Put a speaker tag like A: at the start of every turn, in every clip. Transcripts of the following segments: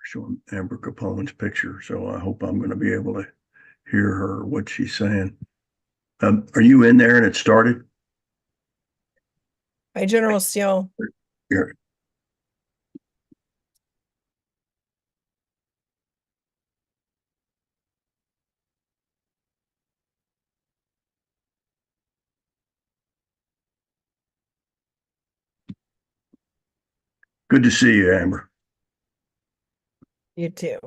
A: showing Amber Capone's picture, so I hope I'm going to be able to hear her, what she's saying. Are you in there and it started?
B: Hi, General Steele.
A: Here. Good to see you, Amber.
B: You too.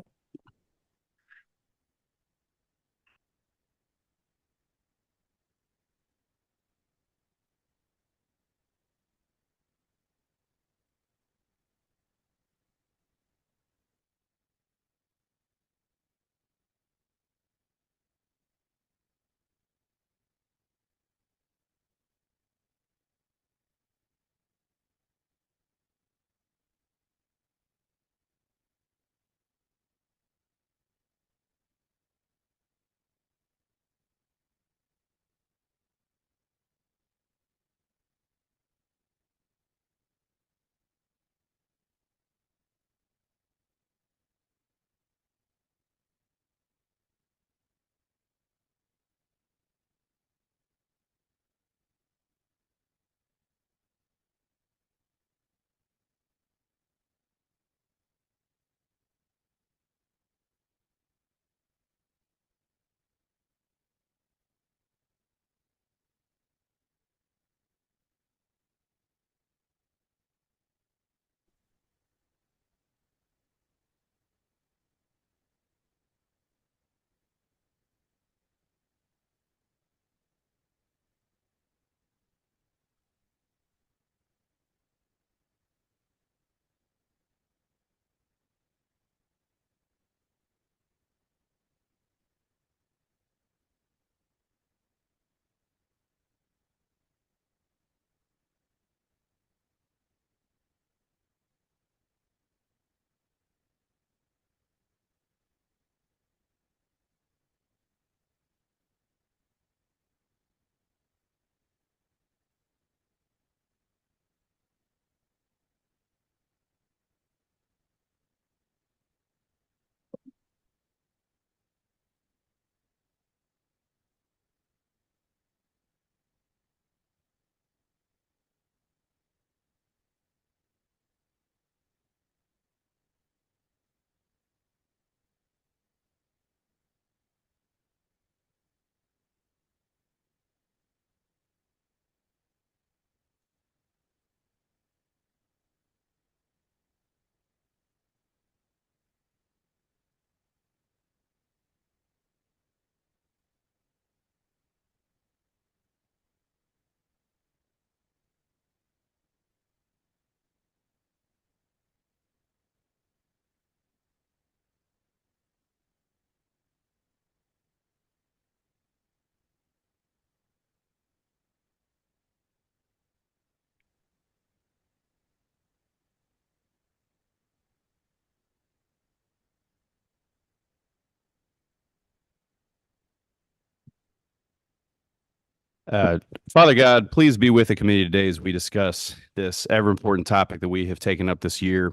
C: Uh, Father God, please be with the committee today as we discuss this ever important topic that we have taken up this year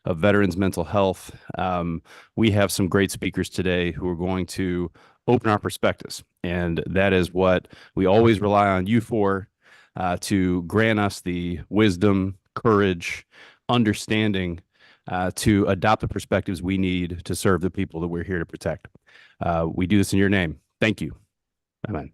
C: of veterans' mental health. We have some great speakers today who are going to open our perspectives, and that is what we always rely on you for, to grant us the wisdom, courage, understanding to adopt the perspectives we need to serve the people that we're here to protect. We do this in your name. Thank you. Amen.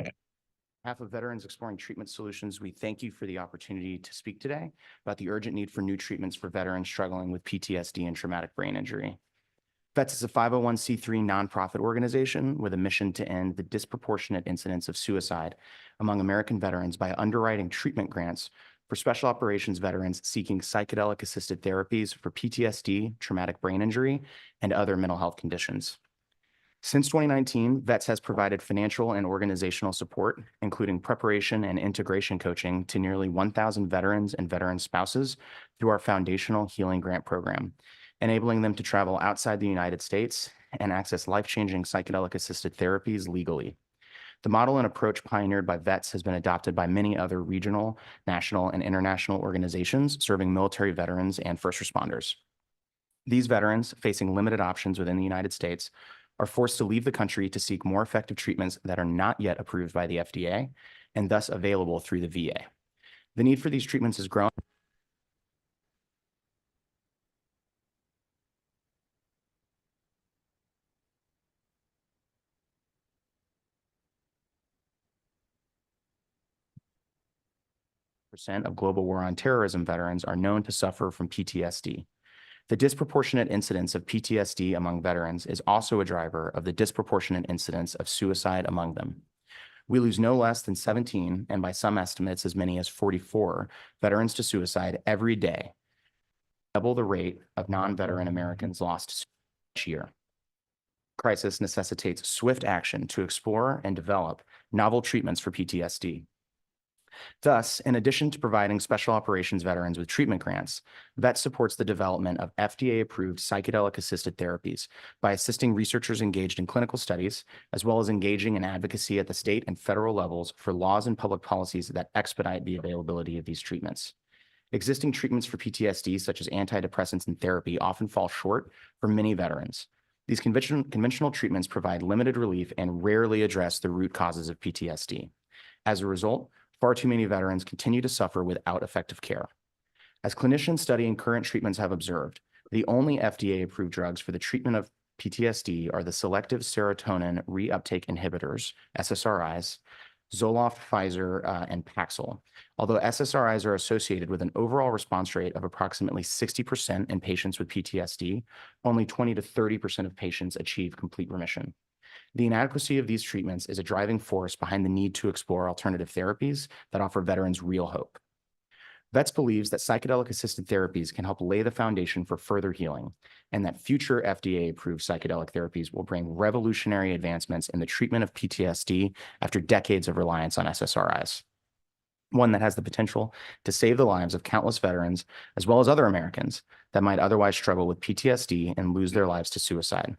D: behalf of Veterans Exploring Treatment Solutions, we thank you for the opportunity to speak today about the urgent need for new treatments for veterans struggling with PTSD and traumatic brain injury. VETS is a 501c3 nonprofit organization with a mission to end the disproportionate incidence of suicide among American veterans by underwriting treatment grants for special operations veterans seeking psychedelic-assisted therapies for PTSD, traumatic brain injury, and other mental health conditions. Since 2019, VETS has provided financial and organizational support, including preparation and integration coaching to nearly 1,000 veterans and veteran spouses through our Foundational Healing Grant Program, enabling them to travel outside the United States and access life-changing psychedelic-assisted therapies legally. The model and approach pioneered by VETS has been adopted by many other regional, national, and international organizations serving military veterans and first responders. These veterans, facing limited options within the United States, are forced to leave the country to seek more effective treatments that are not yet approved by the FDA and thus available through the VA. The need for these treatments is growing. Percent of global war on terrorism veterans are known to suffer from PTSD. The disproportionate incidence of PTSD among veterans is also a driver of the disproportionate incidence of suicide among them. We lose no less than 17, and by some estimates, as many as 44 veterans to suicide every day, double the rate of non-veteran Americans lost each year. Crisis necessitates swift action to explore and develop novel treatments for PTSD. Thus, in addition to providing special operations veterans with treatment grants, VETS supports the development of FDA-approved psychedelic-assisted therapies by assisting researchers engaged in clinical studies, as well as engaging in advocacy at the state and federal levels for laws and public policies that expedite the availability of these treatments. Existing treatments for PTSD, such as antidepressants and therapy, often fall short for many veterans. These conventional treatments provide limited relief and rarely address the root causes of PTSD. As a result, far too many veterans continue to suffer without effective care. As clinicians studying current treatments have observed, the only FDA-approved drugs for the treatment of PTSD are the selective serotonin reuptake inhibitors, SSRIs, Zoloft, Pfizer, and Paxil. Although SSRIs are associated with an overall response rate of approximately 60% in patients with PTSD, only 20 to 30% of patients achieve complete remission. The inadequacy of these treatments is a driving force behind the need to explore alternative therapies that offer veterans real hope. VETS believes that psychedelic-assisted therapies can help lay the foundation for further healing, and that future FDA-approved psychedelic therapies will bring revolutionary advancements in the treatment of PTSD after decades of reliance on SSRIs. One that has the potential to save the lives of countless veterans, as well as other Americans that might otherwise struggle with PTSD and lose their lives to suicide.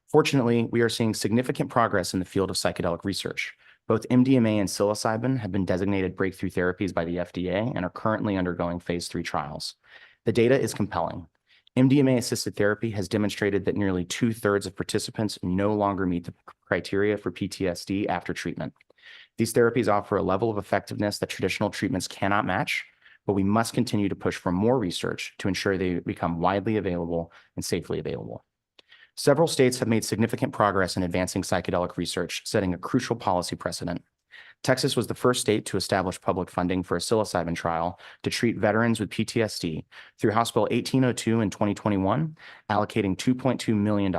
D: Fortunately, we are seeing significant progress in the field of psychedelic research. Both MDMA and psilocybin have been designated breakthrough therapies by the FDA and are currently undergoing phase 3 trials. The data is compelling. MDMA-assisted therapy has demonstrated that nearly 2/3 of participants no longer meet the criteria for PTSD after treatment. These therapies offer a level of effectiveness that traditional treatments cannot match, but we must continue to push for more research to ensure they become widely available and safely available. Several states have made significant progress in advancing psychedelic research, setting a crucial policy precedent. Texas was the first state to establish public funding for a psilocybin trial to treat veterans with PTSD through House Bill 1802 in 2021, allocating $2.2 million.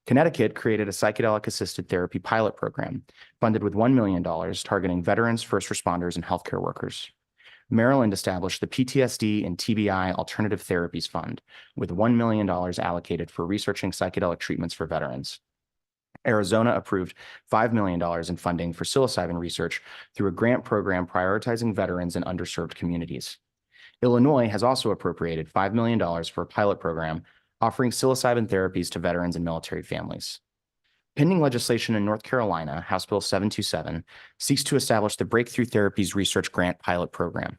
D: Connecticut created a psychedelic-assisted therapy pilot program, funded with $1 million, targeting veterans, first responders, and healthcare workers. Maryland established the PTSD and TBI Alternative Therapies Fund, with $1 million allocated for researching psychedelic treatments for veterans. Arizona approved $5 million in funding for psilocybin research through a grant program prioritizing veterans in underserved communities. Illinois has also appropriated $5 million for a pilot program offering psilocybin therapies to veterans and military families. Pending legislation in North Carolina, House Bill 727, seeks to establish the Breakthrough Therapies Research Grant Pilot Program,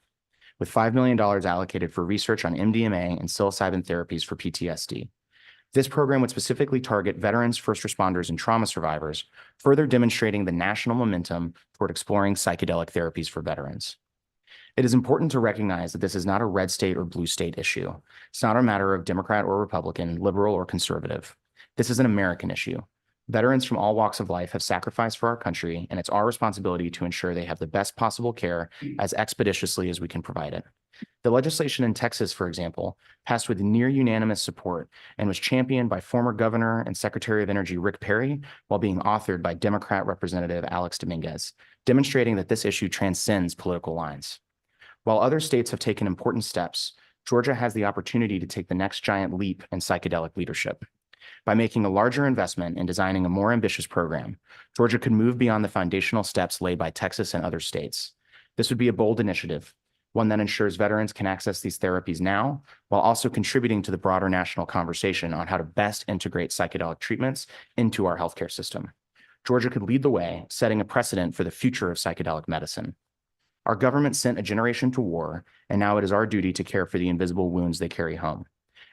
D: with $5 million allocated for research on MDMA and psilocybin therapies for PTSD. This program would specifically target veterans, first responders, and trauma survivors, further demonstrating the national momentum toward exploring psychedelic therapies for veterans. It is important to recognize that this is not a red state or blue state issue. It's not a matter of Democrat or Republican, liberal or conservative. This is an American issue. Veterans from all walks of life have sacrificed for our country, and it's our responsibility to ensure they have the best possible care as expeditiously as we can provide it. The legislation in Texas, for example, passed with near unanimous support and was championed by former Governor and Secretary of Energy Rick Perry while being authored by Democrat Representative Alex Dominguez, demonstrating that this issue transcends political lines. While other states have taken important steps, Georgia has the opportunity to take the next giant leap in psychedelic leadership. By making a larger investment in designing a more ambitious program, Georgia could move beyond the foundational steps laid by Texas and other states. This would be a bold initiative, one that ensures veterans can access these therapies now, while also contributing to the broader national conversation on how to best integrate psychedelic treatments into our healthcare system. Georgia could lead the way, setting a precedent for the future of psychedelic medicine. Our government sent a generation to war, and now it is our duty to care for the invisible wounds they carry home.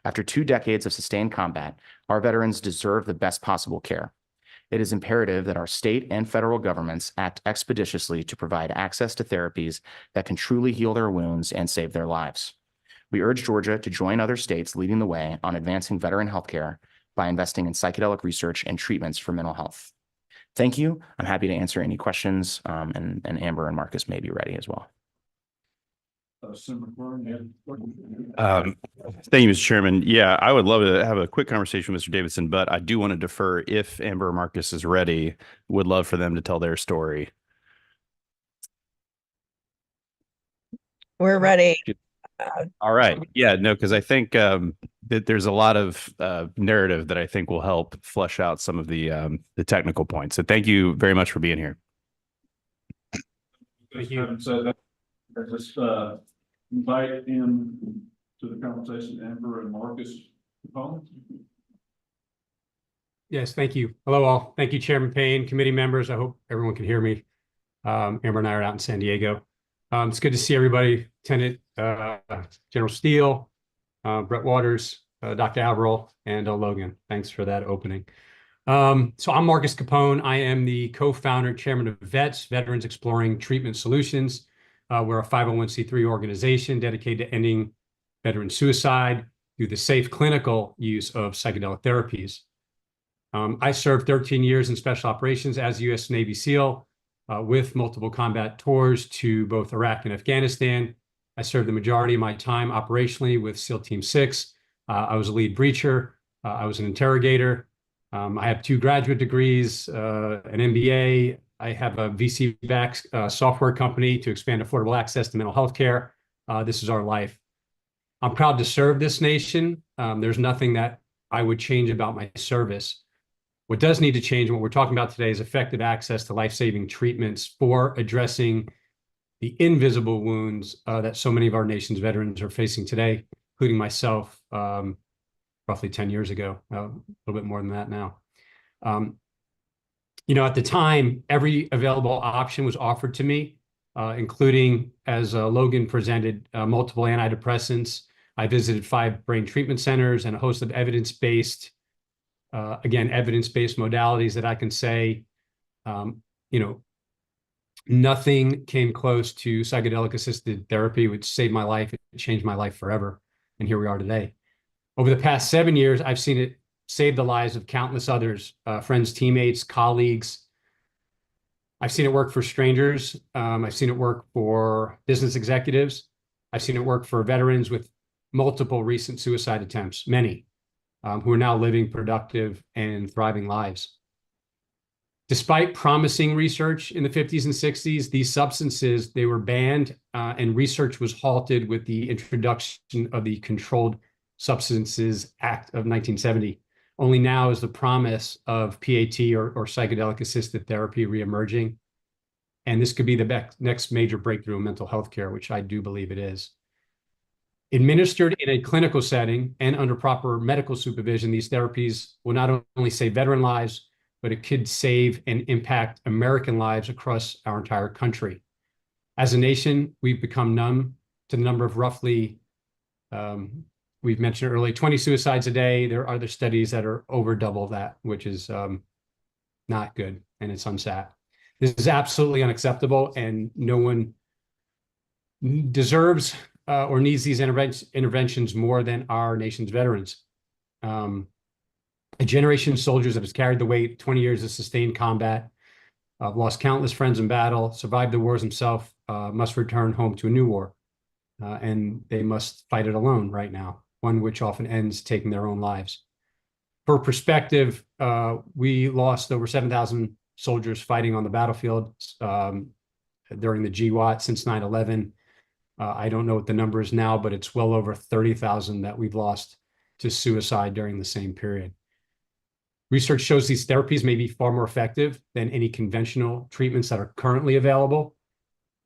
D: After 2 decades of sustained combat, our veterans deserve the best possible care. It is imperative that our state and federal governments act expeditiously to provide access to therapies that can truly heal their wounds and save their lives. We urge Georgia to join other states leading the way on advancing veteran healthcare by investing in psychedelic research and treatments for mental health. Thank you. I'm happy to answer any questions, and Amber and Marcus may be ready as well.
C: Thank you, Mr. Chairman. Yeah, I would love to have a quick conversation with Mr. Davidson, but I do want to defer if Amber or Marcus is ready. Would love for them to tell their story.
B: We're ready.
C: All right. Yeah, no, because I think that there's a lot of narrative that I think will help flesh out some of the technical points. So thank you very much for being here.
E: Thank you. So I just invite him to the conversation, Amber and Marcus Capone.
F: Yes, thank you. Hello, all. Thank you, Chairman Payne, committee members. I hope everyone can hear me. Amber and I are out in San Diego. It's good to see everybody. Lieutenant General Steele, Brett Waters, Dr. Averill, and Logan. Thanks for that opening. So I'm Marcus Capone. I am the co-founder, chairman of VETS, Veterans Exploring Treatment Solutions. We're a 501c3 organization dedicated to ending veteran suicide through the safe clinical use of psychedelic therapies. I served 13 years in special operations as a U.S. Navy SEAL with multiple combat tours to both Iraq and Afghanistan. I served the majority of my time operationally with SEAL Team 6. I was a lead breacher. I was an interrogator. I have 2 graduate degrees, an MBA. I have a VC-backed software company to expand affordable access to mental health care. This is our life. I'm proud to serve this nation. There's nothing that I would change about my service. What does need to change, and what we're talking about today, is effective access to life-saving treatments for addressing the invisible wounds that so many of our nation's veterans are facing today, including myself roughly 10 years ago, a little bit more than that now. You know, at the time, every available option was offered to me, including, as Logan presented, multiple antidepressants. I visited 5 brain treatment centers and a host of evidence-based modalities that I can say, you know, nothing came close to psychedelic-assisted therapy, which saved my life. It changed my life forever. And here we are today. Over the past 7 years, I've seen it save the lives of countless others, friends, teammates, colleagues. I've seen it work for strangers. I've seen it work for business executives. I've seen it work for veterans with multiple recent suicide attempts, many, who are now living productive and thriving lives. Despite promising research in the 50s and 60s, these substances, they were banned and research was halted with the introduction of the Controlled Substances Act of 1970. Only now is the promise of PAT or psychedelic-assisted therapy reemerging. And this could be the next major breakthrough in mental health care, which I do believe it is. Administered in a clinical setting and under proper medical supervision, these therapies will not only save veteran lives, but it could save and impact American lives across our entire country. As a nation, we've become numb to the number of roughly, we've mentioned earlier, 20 suicides a day. There are other studies that are over double that, which is not good, and it's unsat. This is absolutely unacceptable, and no one deserves or needs these interventions more than our nation's veterans. A generation of soldiers that has carried the weight, 20 years of sustained combat, lost countless friends in battle, survived the wars himself, must return home to a new war. And they must fight it alone right now, one which often ends taking their own lives. For perspective, we lost over 7,000 soldiers fighting on the battlefield during the GWOT since 9/11. I don't know what the number is now, but it's well over 30,000 that we've lost to suicide during the same period. Research shows these therapies may be far more effective than any conventional treatments that are currently available,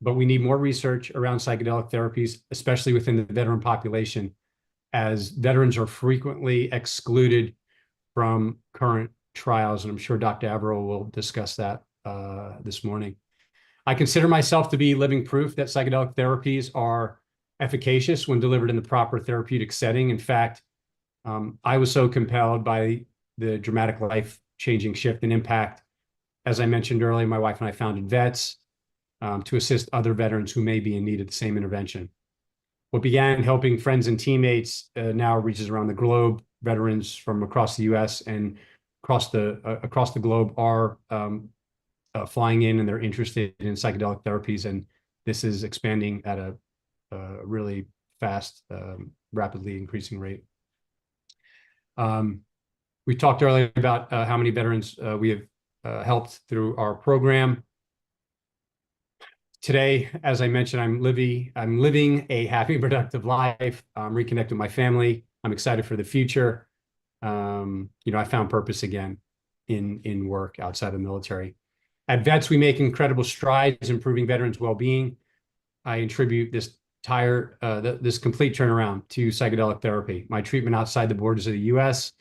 F: but we need more research around psychedelic therapies, especially within the veteran population, as veterans are frequently excluded from current trials, and I'm sure Dr. Averill will discuss that this morning. I consider myself to be living proof that psychedelic therapies are efficacious when delivered in the proper therapeutic setting. In fact, I was so compelled by the dramatic life-changing shift and impact. As I mentioned earlier, my wife and I founded VETS to assist other veterans who may be in need of the same intervention. What began helping friends and teammates now reaches around the globe. Veterans from across the U.S. and across the globe are flying in, and they're interested in psychedelic therapies, and this is expanding at a really fast, rapidly increasing rate. We talked earlier about how many veterans we have helped through our program. Today, as I mentioned, I'm living a happy, productive life. I'm reconnected with my family. I'm excited for the future. I found purpose again in work outside the military. At VETS, we make incredible strides improving veterans' well-being. I attribute this complete turnaround to psychedelic therapy. My treatment outside the borders of the U.S.,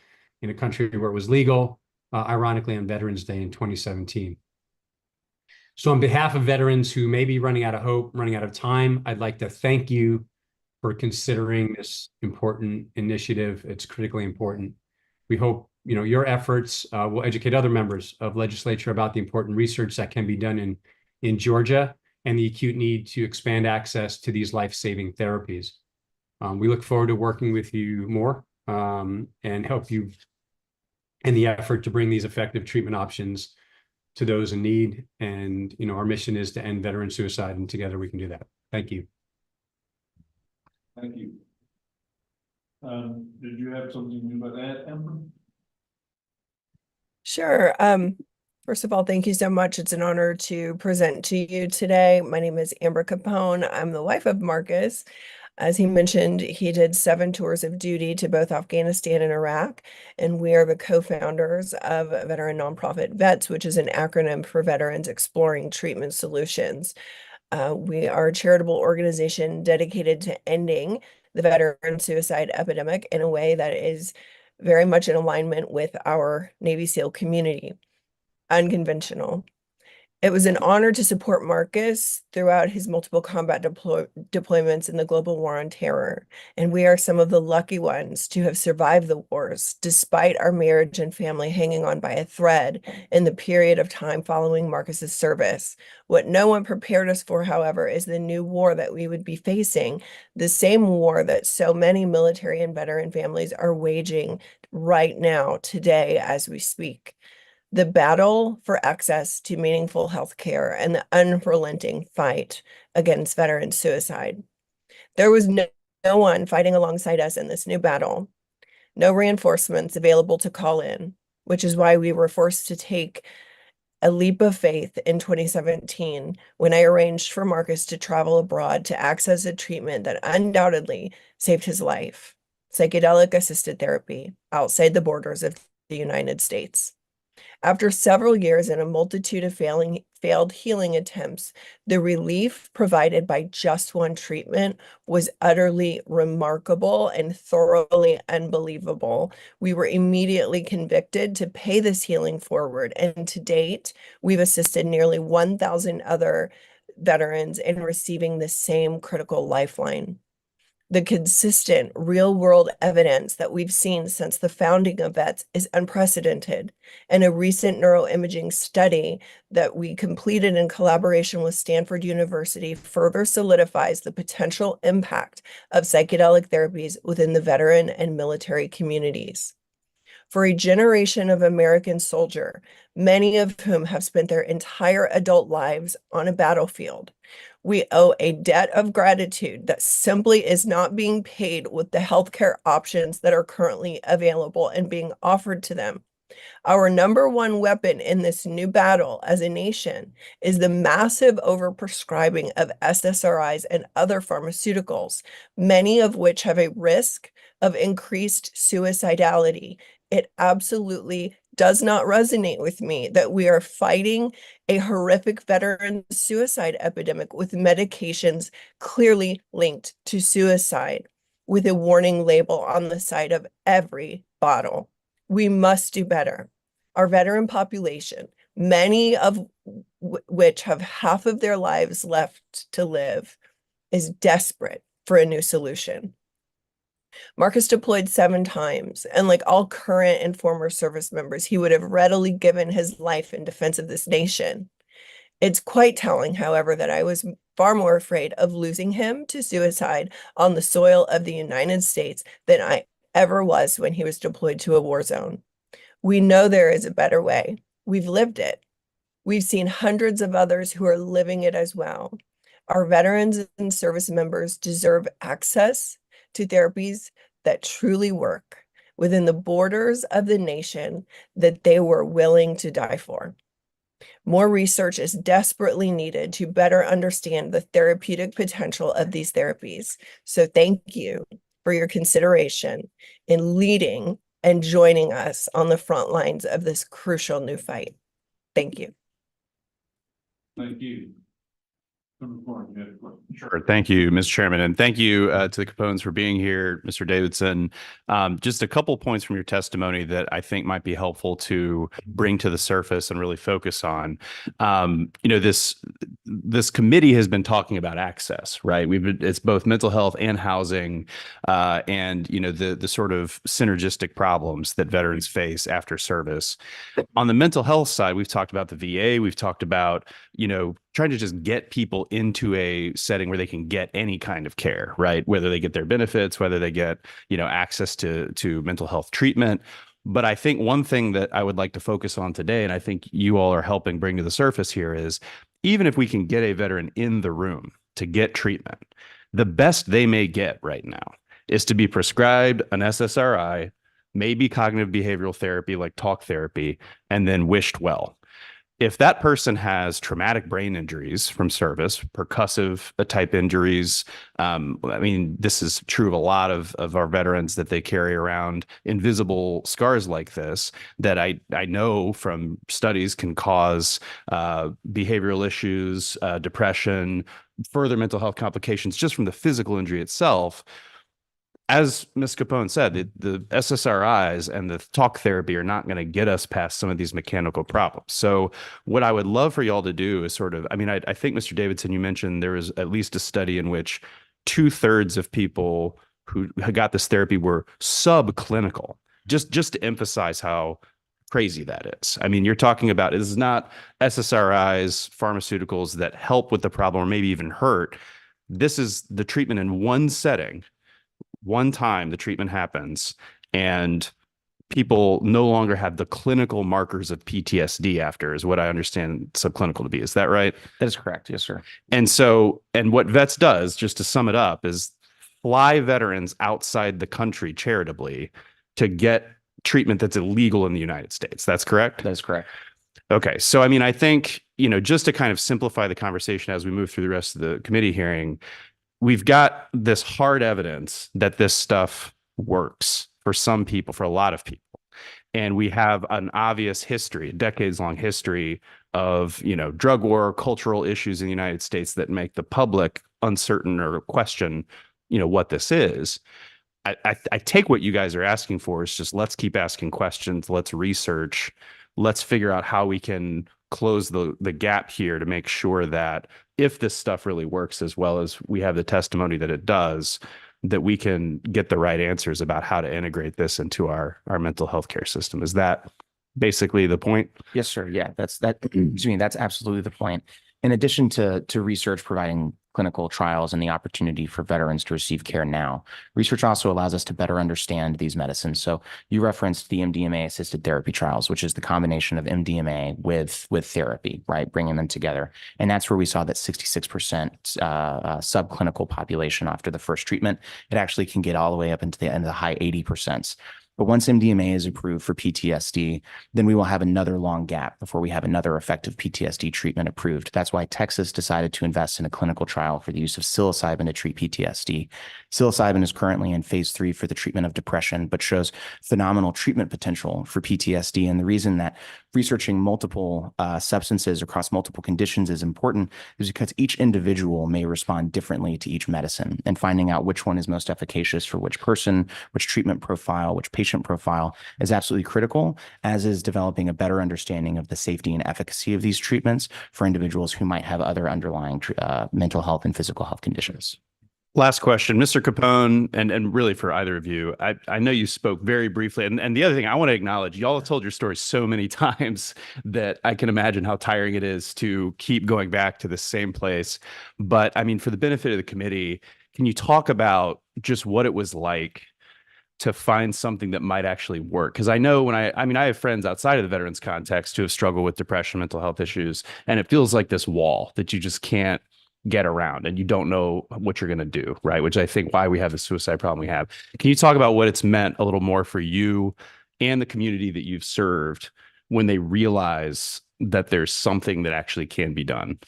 F: in a country where it was legal, ironically on Veterans Day in 2017. So on behalf of veterans who may be running out of hope, running out of time, I'd like to thank you for considering this important initiative. It's critically important. We hope your efforts will educate other members of legislature about the important research that can be done in Georgia and the acute need to expand access to these life-saving therapies. We look forward to working with you more and help you in the effort to bring these effective treatment options to those in need. And our mission is to end veteran suicide, and together we can do that. Thank you.
E: Thank you. Did you have something new about that, Amber?
B: Sure. First of all, thank you so much. It's an honor to present to you today. My name is Amber Capone. I'm the wife of Marcus. As he mentioned, he did 7 tours of duty to both Afghanistan and Iraq, and we are the co-founders of veteran nonprofit VETS, which is an acronym for Veterans Exploring Treatment Solutions. We are a charitable organization dedicated to ending the veteran suicide epidemic in a way that is very much in alignment with our Navy SEAL community. Unconventional. It was an honor to support Marcus throughout his multiple combat deployments in the global war on terror, and we are some of the lucky ones to have survived the wars, despite our marriage and family hanging on by a thread in the period of time following Marcus's service. What no one prepared us for, however, is the new war that we would be facing, the same war that so many military and veteran families are waging right now, today, as we speak. The battle for access to meaningful health care and the unrelenting fight against veteran suicide. There was no one fighting alongside us in this new battle, no reinforcements available to call in, which is why we were forced to take a leap of faith in 2017 when I arranged for Marcus to travel abroad to access a treatment that undoubtedly saved his life, psychedelic-assisted therapy outside the borders of the United States. After several years and a multitude of failed healing attempts, the relief provided by just one treatment was utterly remarkable and thoroughly unbelievable. We were immediately convicted to pay this healing forward, and to date, we've assisted nearly 1,000 other veterans in receiving the same critical lifeline. The consistent real-world evidence that we've seen since the founding of VETS is unprecedented, and a recent neuroimaging study that we completed in collaboration with Stanford University further solidifies the potential impact of psychedelic therapies within the veteran and military communities. for a generation of American soldier, many of whom have spent their entire adult lives on a battlefield. We owe a debt of gratitude that simply is not being paid with the healthcare options that are currently available and being offered to them. Our number one weapon in this new battle as a nation is the massive overprescribing of SSRIs and other pharmaceuticals, many of which have a risk of increased suicidality. It absolutely does not resonate with me that we are fighting a horrific veteran suicide epidemic with medications clearly linked to suicide, with a warning label on the side of every bottle. We must do better. Our veteran population, many of which have half of their lives left to live, is desperate for a new solution. Marcus deployed 7 times, and like all current and former service members, he would have readily given his life in defense of this nation. It's quite telling, however, that I was far more afraid of losing him to suicide on the soil of the United States than I ever was when he was deployed to a war zone. We know there is a better way. We've lived it. We've seen hundreds of others who are living it as well. Our veterans and service members deserve access to therapies that truly work within the borders of the nation that they were willing to die for. More research is desperately needed to better understand the therapeutic potential of these therapies. So thank you for your consideration in leading and joining us on the front lines of this crucial new fight. Thank you.
E: Thank you. Member Corn, you had a question?
C: Sure. Thank you, Mr. Chairman, and thank you to the Capones for being here, Mr. Davidson. Just a couple points from your testimony that I think might be helpful to bring to the surface and really focus on. This committee has been talking about access, right? It's both mental health and housing, and the sort of synergistic problems that veterans face after service. On the mental health side, we've talked about the VA. We've talked about trying to just get people into a setting where they can get any kind of care, right? Whether they get their benefits, whether they get, access to mental health treatment. But I think one thing that I would like to focus on today, and I think you all are helping bring to the surface here, is even if we can get a veteran in the room to get treatment, the best they may get right now is to be prescribed an SSRI, maybe cognitive behavioral therapy like talk therapy, and then wished well. If that person has traumatic brain injuries from service, percussive type injuries, this is true of a lot of our veterans, that they carry around invisible scars like this that I know from studies can cause behavioral issues, depression, further mental health complications just from the physical injury itself. As Ms. Capone said, the SSRIs and the talk therapy are not going to get us past some of these mechanical problems. So what I would love for y'all to do is I think, Mr. Davidson, you mentioned there was at least a study in which 2/3 of people who got this therapy were subclinical, just to emphasize how crazy that is. You're talking about, this is not SSRIs, pharmaceuticals that help with the problem or maybe even hurt. This is the treatment in one setting. One time the treatment happens and people no longer have the clinical markers of PTSD after, is what I understand subclinical to be. Is that right?
D: That is correct. Yes, sir.
C: And what VETS does, just to sum it up, is fly veterans outside the country charitably to get treatment that's illegal in the United States. That's correct?
D: That is correct.
C: Okay. So, I think, just to kind of simplify the conversation as we move through the rest of the committee hearing, we've got this hard evidence that this stuff works for some people, for a lot of people. And we have an obvious history, a decades-long history of, drug war, cultural issues in the United States that make the public uncertain or question, what this is. I take what you guys are asking for is just, let's keep asking questions, let's research, let's figure out how we can close the gap here to make sure that if this stuff really works as well as we have the testimony that it does, that we can get the right answers about how to integrate this into our mental health care system. Is that basically the point?
D: Yes, sir. Yeah, that's absolutely the point. In addition to research providing clinical trials and the opportunity for veterans to receive care now, research also allows us to better understand these medicines. So you referenced the MDMA-assisted therapy trials, which is the combination of MDMA with therapy, right? Bringing them together. And that's where we saw that 66% subclinical population after the first treatment. It actually can get all the way up into the high 80%. But once MDMA is approved for PTSD, then we will have another long gap before we have another effective PTSD treatment approved. That's why Texas decided to invest in a clinical trial for the use of psilocybin to treat PTSD. Psilocybin is currently in phase 3 for the treatment of depression, but shows phenomenal treatment potential for PTSD. And the reason that researching multiple substances across multiple conditions is important is because each individual may respond differently to each medicine, and finding out which one is most efficacious for which person, which treatment profile, which patient profile is absolutely critical, as is developing a better understanding of the safety and efficacy of these treatments for individuals who might have other underlying mental health and physical health conditions.
C: Last question, Mr. Capone, and really for either of you, I know you spoke very briefly, and the other thing I want to acknowledge, y'all have told your story so many times that I can imagine how tiring it is to keep going back to the same place. But I mean, for the benefit of the committee, can you talk about just what it was like to find something that might actually work? Because I know when I have friends outside of the veterans context who have struggled with depression, mental health issues, and it feels like this wall that you just can't get around and you don't know what you're going to do, right? Which I think why we have the suicide problem we have. Can you talk about what it's meant a little more for you and the community that you've served when they realize that there's something that actually can be done?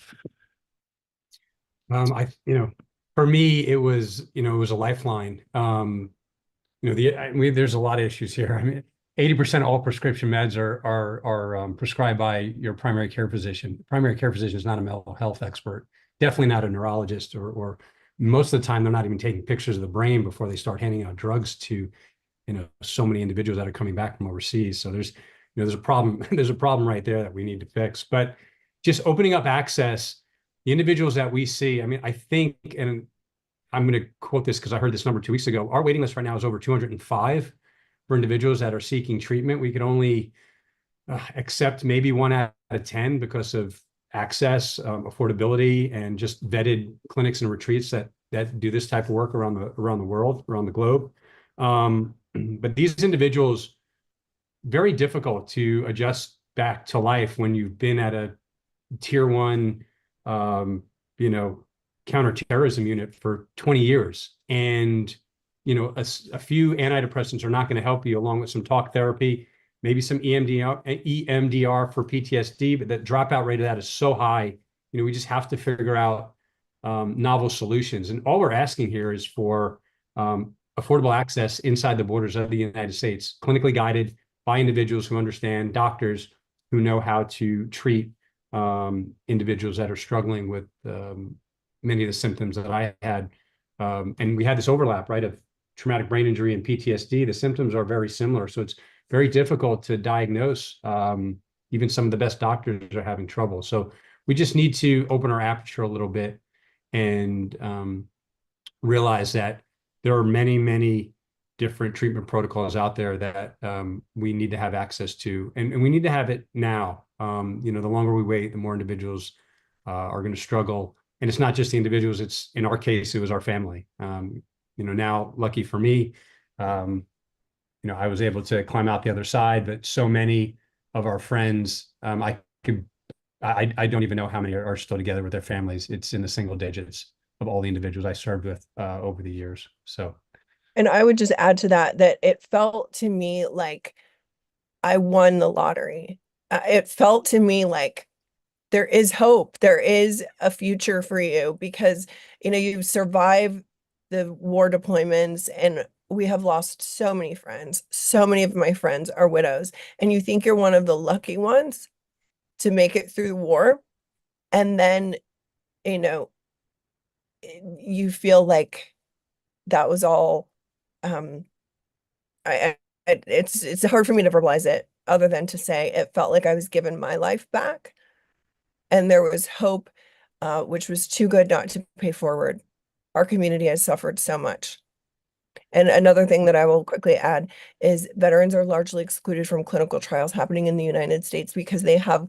F: For me, it was a lifeline. There's a lot of issues here. I mean, 80% of all prescription meds are prescribed by your primary care physician. Primary care physician is not a mental health expert, definitely not a neurologist, or most of the time they're not even taking pictures of the brain before they start handing out drugs to, so many individuals that are coming back from overseas. So there's a problem. There's a problem right there that we need to fix. But just opening up access, the individuals that we see, I mean, I think, and I'm going to quote this because I heard this number 2 weeks ago. Our waiting list right now is over 205 for individuals that are seeking treatment. We could only accept maybe 1 out of 10 because of access, affordability, and just vetted clinics and retreats that do this type of work around the world, around the globe. But these individuals, very difficult to adjust back to life when you've been at a tier 1, counterterrorism unit for 20 years. And, a few antidepressants are not going to help you, along with some talk therapy, maybe some EMDR for PTSD, but the dropout rate of that is so high. We just have to figure out novel solutions. And all we're asking here is for affordable access inside the borders of the United States, clinically guided by individuals who understand, doctors who know how to treat individuals that are struggling with many of the symptoms that I had. And we had this overlap, right, of traumatic brain injury and PTSD. The symptoms are very similar. So it's very difficult to diagnose. Even some of the best doctors are having trouble. So we just need to open our aperture a little bit and realize that there are many, many different treatment protocols out there that we need to have access to. And we need to have it now. The longer we wait, the more individuals are going to struggle. And it's not just the individuals, it's, in our case, it was our family. Now, lucky for me, I was able to climb out the other side, but so many of our friends, I don't even know how many are still together with their families. It's in the single digits of all the individuals I served with over the years. So,
B: And I would just add to that it felt to me like I won the lottery. It felt to me like there is hope. There is a future for you because, you survive the war deployments, and we have lost so many friends. So many of my friends are widows, and you think you're one of the lucky ones to make it through the war. And then, you feel like that was all, it's hard for me to verbalize it other than to say it felt like I was given my life back. And there was hope, which was too good not to pay forward. Our community has suffered so much. And another thing that I will quickly add is veterans are largely excluded from clinical trials happening in the United States because they have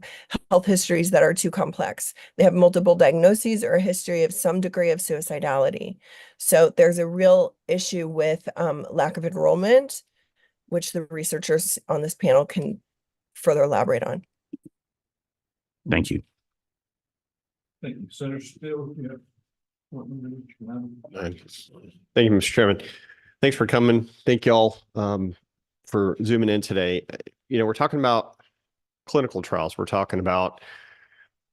B: health histories that are too complex. They have multiple diagnoses or a history of some degree of suicidality. So there's a real issue with lack of enrollment, which the researchers on this panel can further elaborate on.
D: Thank you.
E: Thank you. Senator Steele, you have one minute.
G: Thank you, Mr. Chairman. Thanks for coming. Thank y'all for zooming in today. You know, we're talking about clinical trials. We're talking about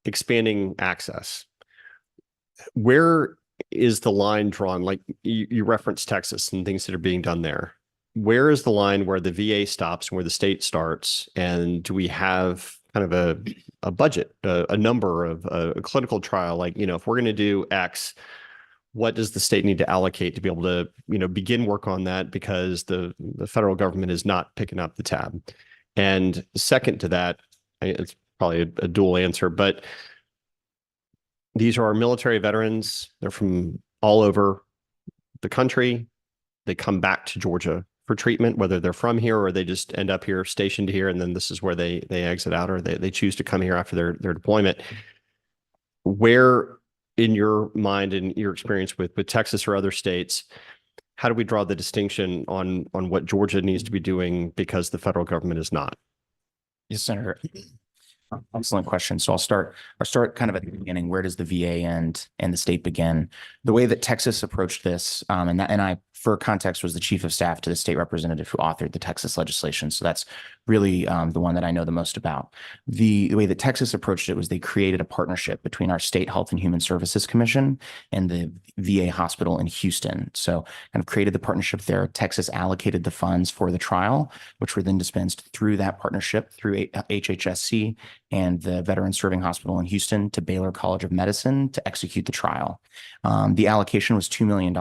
G: expanding access. Where is the line drawn? Like you referenced Texas and things that are being done there. Where is the line where the VA stops and where the state starts? And do we have kind of a budget, a number of a clinical trial? Like, you know, if we're going to do X, what does the state need to allocate to be able to, you know, begin work on that, because the federal government is not picking up the tab? And second to that, it's probably a dual answer, but these are our military veterans. They're from all over the country. They come back to Georgia for treatment, whether they're from here or they just end up here, stationed here, and then this is where they exit out, or they choose to come here after their deployment. Where, in your mind and your experience with Texas or other states, how do we draw the distinction on what Georgia needs to be doing because the federal government is not?
D: Yes, Senator. Excellent question. So I'll start kind of at the beginning. Where does the VA end and the state begin? The way that Texas approached this, and I, for context, was the chief of staff to the state representative who authored the Texas legislation. So that's really the one that I know the most about. The way that Texas approached it was they created a partnership between our State Health and Human Services Commission and the VA hospital in Houston. So kind of created the partnership there. Texas allocated the funds for the trial, which were then dispensed through that partnership through HHSC and the Veteran Serving Hospital in Houston to Baylor College of Medicine to execute the trial. The allocation was $2 million.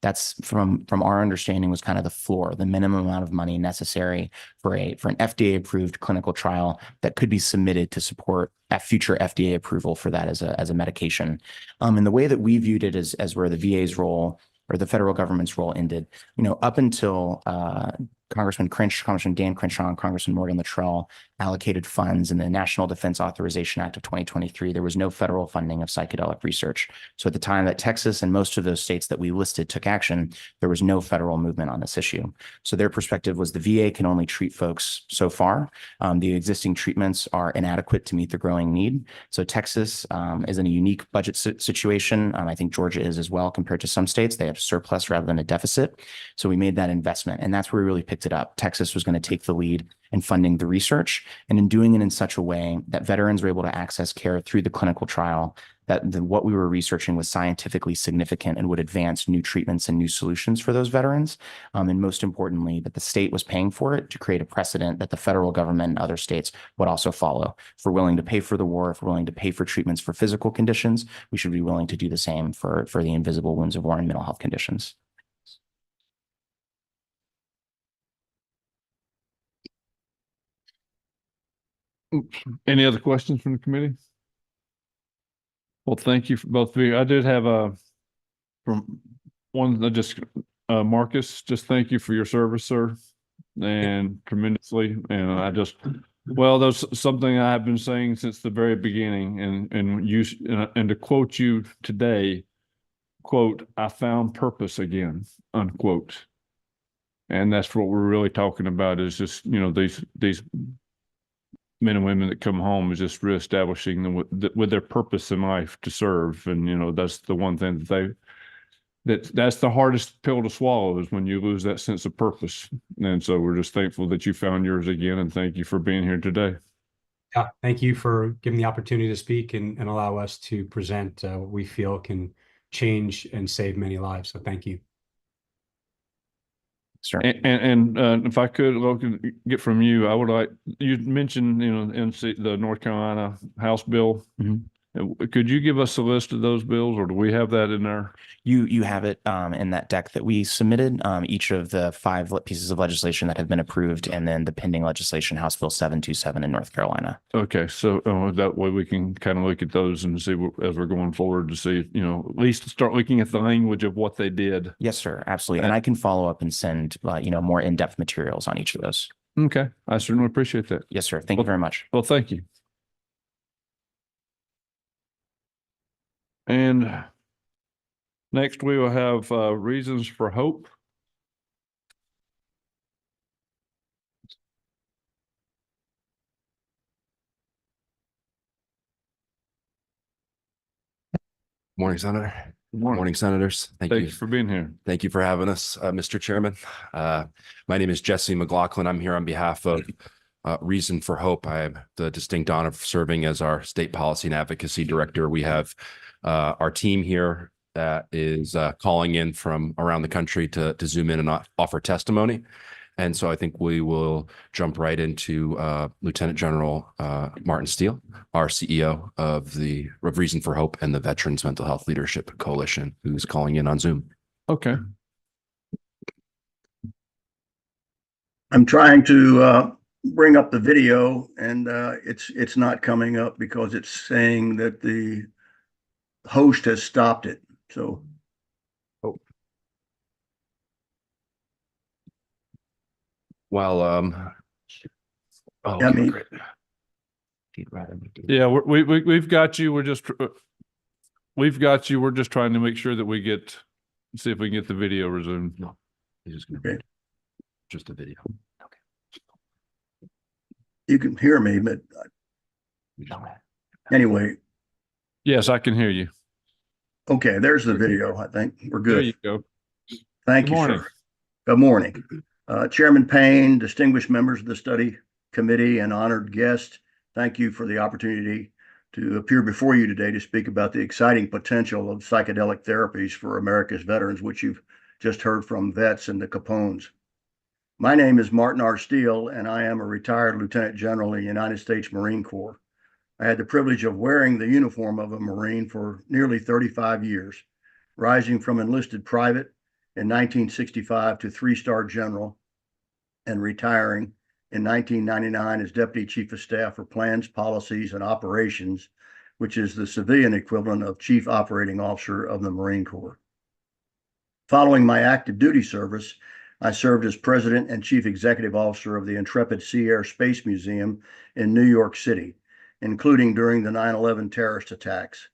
D: That's from our understanding was kind of the floor, the minimum amount of money necessary for an FDA approved clinical trial that could be submitted to support a future FDA approval for that as a medication. And the way that we viewed it as where the VA's role or the federal government's role ended, you know, up until Congressman Dan Crenshaw and Congressman Morgan Luttrell allocated funds in the National Defense Authorization Act of 2023, there was no federal funding of psychedelic research. So at the time that Texas and most of those states that we listed took action, there was no federal movement on this issue. So their perspective was the VA can only treat folks so far. The existing treatments are inadequate to meet the growing need. So Texas is in a unique budget situation. I think Georgia is as well compared to some states. They have surplus rather than a deficit. So we made that investment, and that's where we really picked it up. Texas was going to take the lead in funding the research, and in doing it in such a way that veterans were able to access care through the clinical trial, that what we were researching was scientifically significant and would advance new treatments and new solutions for those veterans. And most importantly, that the state was paying for it to create a precedent that the federal government and other states would also follow. If we're willing to pay for the war, if we're willing to pay for treatments for physical conditions, we should be willing to do the same for the invisible wounds of war and mental health conditions.
E: Any other questions from the committee? Well, thank you for both of you. I did have from one that just Marcus, just thank you for your service, sir, and tremendously. And I just, well, that's something I have been saying since the very beginning. And to quote you today, quote, "I found purpose again," unquote. And that's what we're really talking about, is just, you know, these men and women that come home, is just reestablishing them with their purpose in life to serve. And, you know, that's the one thing that's the hardest pill to swallow, is when you lose that sense of purpose. And so we're just thankful that you found yours again, and thank you for being here today.
F: Yeah, thank you for giving the opportunity to speak and allow us to present what we feel can change and save many lives. So thank you.
D: Sure.
E: And if I could, Logan, get from you, I would like, you mentioned, you know, the North Carolina House bill.
D: Mhm.
E: Could you give us a list of those bills, or do we have that in there?
D: You have it in that deck that we submitted, each of the five pieces of legislation that have been approved, and then the pending legislation, House Bill 727 in North Carolina.
E: Okay, so that way we can kind of look at those and see as we're going forward to see, at least start looking at the language of what they did.
D: Yes, sir. Absolutely. And I can follow up and send, more in-depth materials on each of those.
E: Okay, I certainly appreciate that.
D: Yes, sir. Thank you very much.
E: Well, thank you. And next we will have reasons for hope.
H: Morning, Senator.
E: Good morning.
H: Morning, Senators. Thank you.
E: Thanks for being here.
H: Thank you for having us, Mr. Chairman. My name is Jesse McLaughlin. I'm here on behalf of Reason for Hope. I have the distinct honor of serving as our State Policy and Advocacy Director. We have our team here that is calling in from around the country to zoom in and offer testimony. And so I think we will jump right into Lieutenant General Martin Steele, our CEO of Reason for Hope and the Veterans Mental Health Leadership Coalition, who's calling in on Zoom.
E: Okay.
A: I'm trying to bring up the video, and it's not coming up because it's saying that the host has stopped it. So.
H: Well,
A: I mean,
E: Yeah, we've got you. We've got you. We're just trying to make sure that see if we can get the video resumed.
H: No, he's just gonna
A: Okay.
H: just a video.
A: you can hear me, but anyway,
E: Yes, I can hear you.
A: okay, there's the video. I think we're
E: There
A: good.
E: you go.
A: Thank
E: Good
A: you,
E: morning.
A: sir. Good morning. Chairman Payne, distinguished members of the study committee, and honored guests, thank you for the opportunity to appear before you today to speak about the exciting potential of psychedelic therapies for America's veterans, which you've just heard from vets and the Capones. My name is Martin R. Steele, and I am a retired Lieutenant General in the United States Marine Corps. I had the privilege of wearing the uniform of a Marine for nearly 35 years, rising from enlisted private in 1965 to three-star general and retiring in 1999 as Deputy Chief of Staff for Plans, Policies, and Operations, which is the civilian equivalent of Chief Operating Officer of the Marine Corps. Following my active duty service, I served as President and Chief Executive Officer of the Intrepid Sea Air Space Museum in New York City, including during the 9/11 terrorist attacks.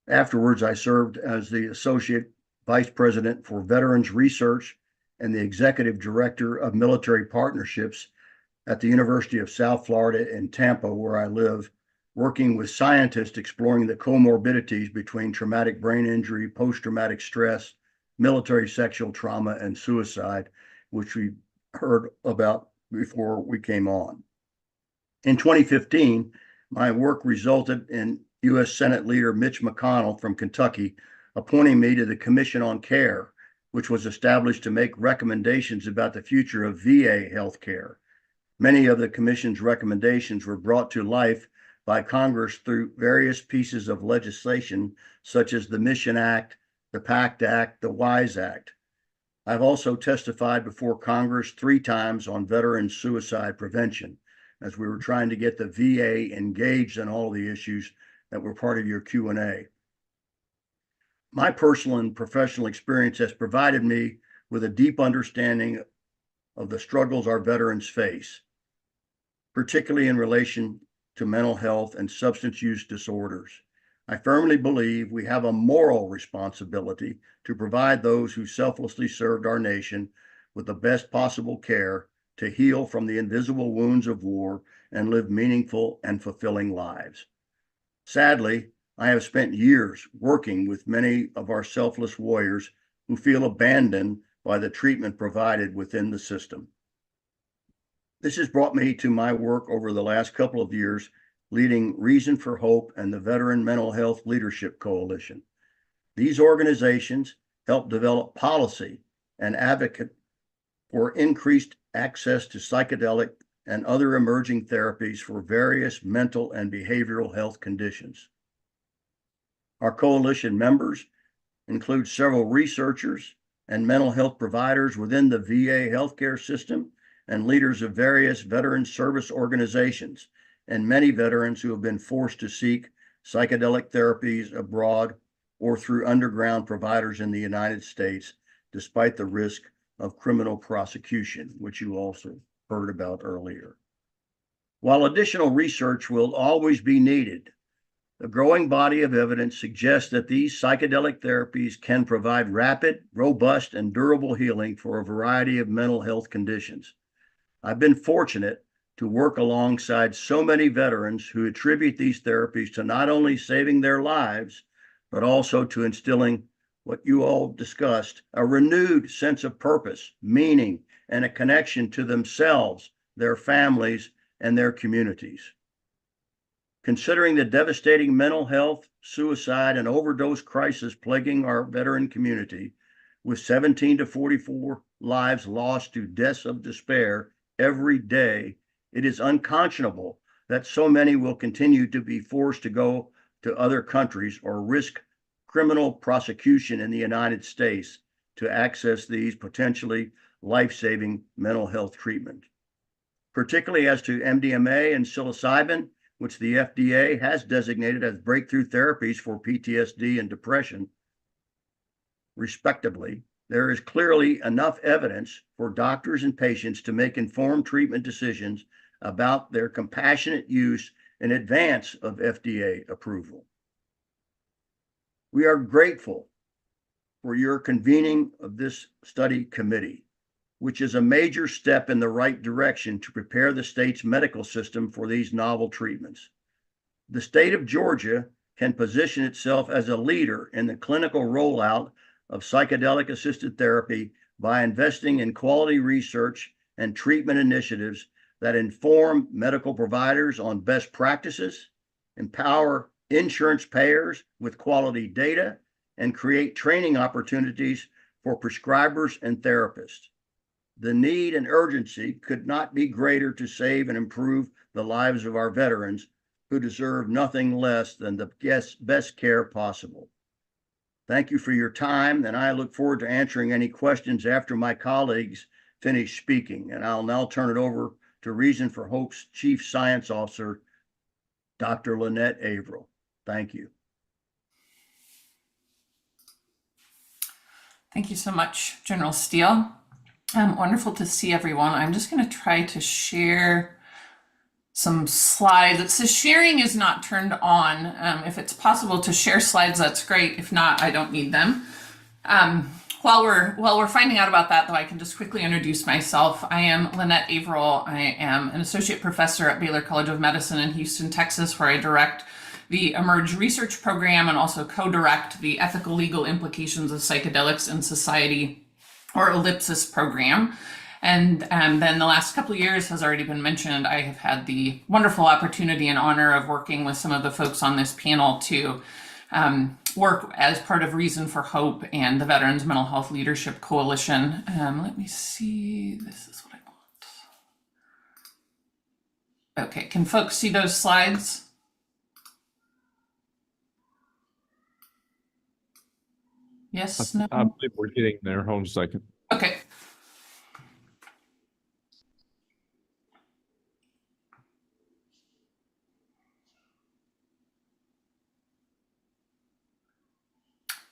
A: Afterwards, I served as the Associate Vice President for Veterans Research and the Executive Director of Military Partnerships at the University of South Florida in Tampa, where I live, working with scientists exploring the comorbidities between traumatic brain injury, post-traumatic stress, military sexual trauma, and suicide, which we heard about before we came on. In 2015, my work resulted in U.S. Senate Leader Mitch McConnell from Kentucky appointing me to the Commission on Care, which was established to make recommendations about the future of VA healthcare. Many of the Commission's recommendations were brought to life by Congress through various pieces of legislation, such as the Mission Act, the PACT Act, the WISE Act. I've also testified before Congress 3 times on veteran suicide prevention, as we were trying to get the VA engaged in all the issues that were part of your Q&A. My personal and professional experience has provided me with a deep understanding of the struggles our veterans face, particularly in relation to mental health and substance use disorders. I firmly believe we have a moral responsibility to provide those who selflessly served our nation with the best possible care to heal from the invisible wounds of war and live meaningful and fulfilling lives. Sadly, I have spent years working with many of our selfless warriors who feel abandoned by the treatment provided within the system. This has brought me to my work over the last couple of years, leading Reason for Hope and the Veteran Mental Health Leadership Coalition. These organizations help develop policy and advocate for increased access to psychedelic and other emerging therapies for various mental and behavioral health conditions. Our coalition members include several researchers and mental health providers within the VA healthcare system and leaders of various veteran service organizations, and many veterans who have been forced to seek psychedelic therapies abroad or through underground providers in the United States, despite the risk of criminal prosecution, which you also heard about earlier. While additional research will always be needed, the growing body of evidence suggests that these psychedelic therapies can provide rapid, robust, and durable healing for a variety of mental health conditions. I've been fortunate to work alongside so many veterans who attribute these therapies to not only saving their lives, but also to instilling what you all discussed, a renewed sense of purpose, meaning, and a connection to themselves, their families, and their communities. Considering the devastating mental health, suicide, and overdose crisis plaguing our veteran community, with 17 to 44 lives lost to deaths of despair every day, it is unconscionable that so many will continue to be forced to go to other countries or risk criminal prosecution in the United States to access these potentially life-saving mental health treatment. Particularly as to MDMA and psilocybin, which the FDA has designated as breakthrough therapies for PTSD and depression, respectively, there is clearly enough evidence for doctors and patients to make informed treatment decisions about their compassionate use in advance of FDA approval. We are grateful for your convening of this study committee, which is a major step in the right direction to prepare the state's medical system for these novel treatments. The state of Georgia can position itself as a leader in the clinical rollout of psychedelic-assisted therapy by investing in quality research and treatment initiatives that inform medical providers on best practices, empower insurance payers with quality data, and create training opportunities for prescribers and therapists. The need and urgency could not be greater to save and improve the lives of our veterans, who deserve nothing less than the best care possible. Thank you for your time, and I look forward to answering any questions after my colleagues finish speaking. And I'll now turn it over to Reason for Hope's Chief Science Officer, Dr. Lynette Averill. Thank you.
I: Thank you so much, General Steele. Wonderful to see everyone. I'm just going to try to share some slides. It says sharing is not turned on. If it's possible to share slides, that's great. If not, I don't need them. While we're finding out about that, though, I can just quickly introduce myself. I am Lynette Averill. I am an associate professor at Baylor College of Medicine in Houston, Texas, where I direct the Emerge Research Program and also co-direct the Ethical Legal Implications of Psychedelics in Society, or ELLIPSIS program. And then the last couple of years has already been mentioned. I have had the wonderful opportunity and honor of working with some of the folks on this panel to work as part of Reason for Hope and the Veterans Mental Health Leadership Coalition. Let me see, this is what I want. Okay, can folks see those slides? Yes, no?
E: I believe we're getting there. Hold on a second.
I: Okay.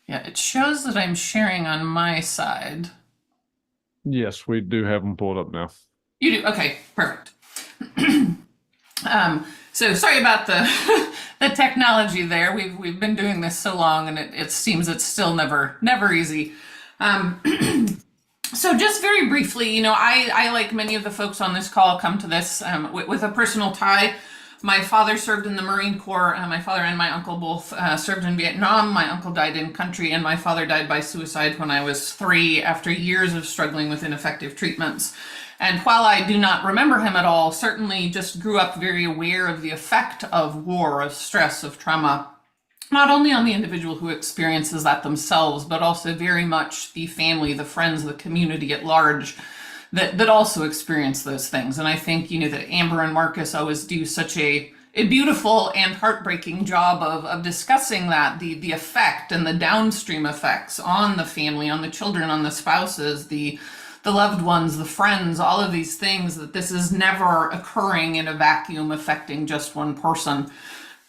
I: Yeah, it shows that I'm sharing on my side.
E: Yes, we do have them pulled up now.
I: You do? Okay, perfect. So sorry about the the technology there. We've been doing this so long, and it seems it's still never easy. So just very briefly, you know, I like many of the folks on this call come to this with a personal tie. My father served in the Marine Corps. My father and my uncle both served in Vietnam. My uncle died in country, and my father died by suicide when I was 3 after years of struggling with ineffective treatments. And while I do not remember him at all, certainly just grew up very aware of the effect of war, of stress, of trauma, not only on the individual who experiences that themselves, but also very much the family, the friends, the community at large that also experience those things. And I think, you know, that Amber and Marcus always do such a a beautiful and heartbreaking job of discussing that, the effect and the downstream effects on the family, on the children, on the spouses, the loved ones, the friends, all of these things, that this is never occurring in a vacuum affecting just one person.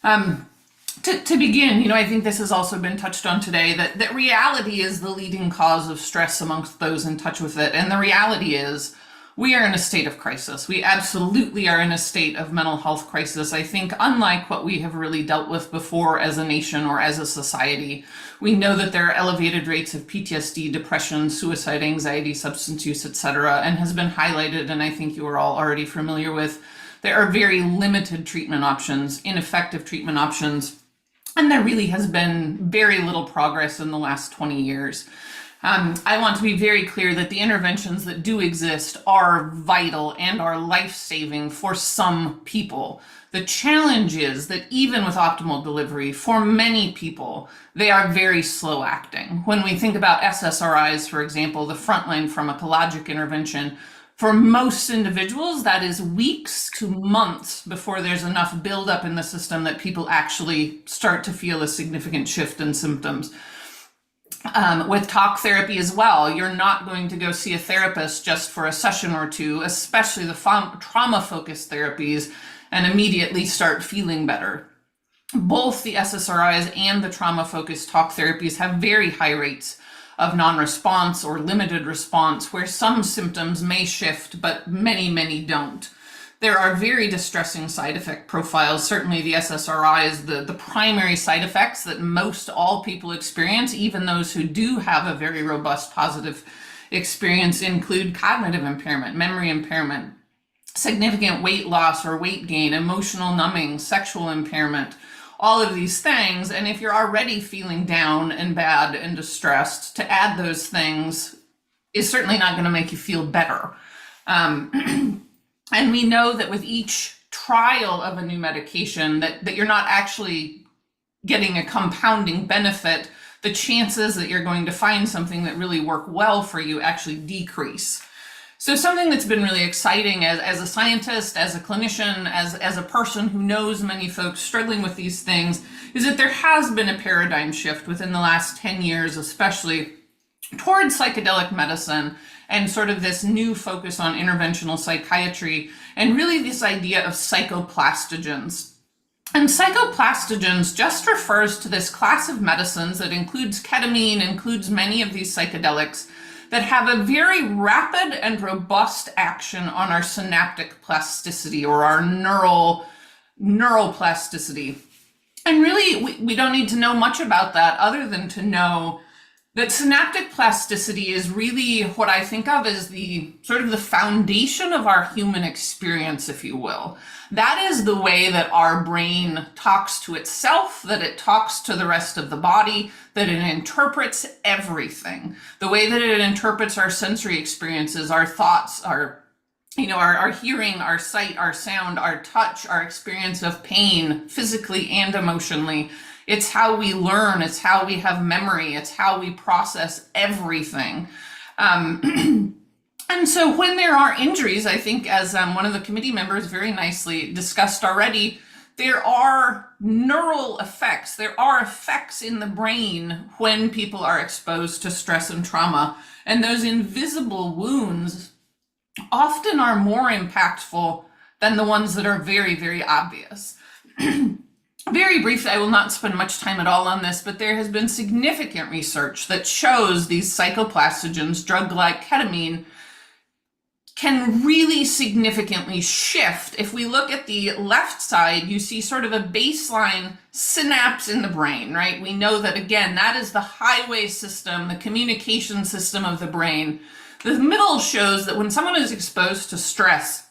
I: To begin, I think this has also been touched on today, that reality is the leading cause of stress amongst those in touch with it. And the reality is we are in a state of crisis. We absolutely are in a state of mental health crisis. I think unlike what we have really dealt with before as a nation or as a society, we know that there are elevated rates of PTSD, depression, suicide, anxiety, substance use, etc., and has been highlighted, and I think you are all already familiar with. There are very limited treatment options, ineffective treatment options, and there really has been very little progress in the last 20 years. I want to be very clear that the interventions that do exist are vital and are life-saving for some people. The challenge is that even with optimal delivery, for many people, they are very slow acting. When we think about SSRIs, for example, the frontline pharmacologic intervention, for most individuals, that is weeks to months before there's enough buildup in the system that people actually start to feel a significant shift in symptoms. With talk therapy as well, you're not going to go see a therapist just for a session or two, especially the trauma-focused therapies, and immediately start feeling better. Both the SSRIs and the trauma-focused talk therapies have very high rates of non-response or limited response, where some symptoms may shift, but many don't. There are very distressing side effect profiles. Certainly the SSRIs, the primary side effects that most all people experience, even those who do have a very robust positive experience, include cognitive impairment, memory impairment, significant weight loss or weight gain, emotional numbing, sexual impairment, all of these things. And if you're already feeling down and bad and distressed, to add those things is certainly not going to make you feel better. And we know that with each trial of a new medication that you're not actually getting a compounding benefit. The chances that you're going to find something that really work well for you actually decrease. So something that's been really exciting as a scientist, as a clinician, as a person who knows many folks struggling with these things, is that there has been a paradigm shift within the last 10 years, especially towards psychedelic medicine and sort of this new focus on interventional psychiatry, and really this idea of psychoplastogens. And psychoplastogens just refers to this class of medicines that includes ketamine, includes many of these psychedelics, that have a very rapid and robust action on our synaptic plasticity or our neural plasticity. And really, we don't need to know much about that other than to know that synaptic plasticity is really what I think of as the sort of the foundation of our human experience, if you will. That is the way that our brain talks to itself, that it talks to the rest of the body, that it interprets everything. The way that it interprets our sensory experiences, our thoughts, our hearing, our sight, our sound, our touch, our experience of pain, physically and emotionally. It's how we learn, it's how we have memory, it's how we process everything. And so when there are injuries, I think as one of the committee members very nicely discussed already, there are neural effects. There are effects in the brain when people are exposed to stress and trauma. And those invisible wounds often are more impactful than the ones that are very, very obvious. Very briefly, I will not spend much time at all on this, but there has been significant research that shows these psychoplastogens, drug like ketamine, can really significantly shift. If we look at the left side, you see sort of a baseline synapse in the brain, right? We know that, again, that is the highway system, the communication system of the brain. The middle shows that when someone is exposed to stress,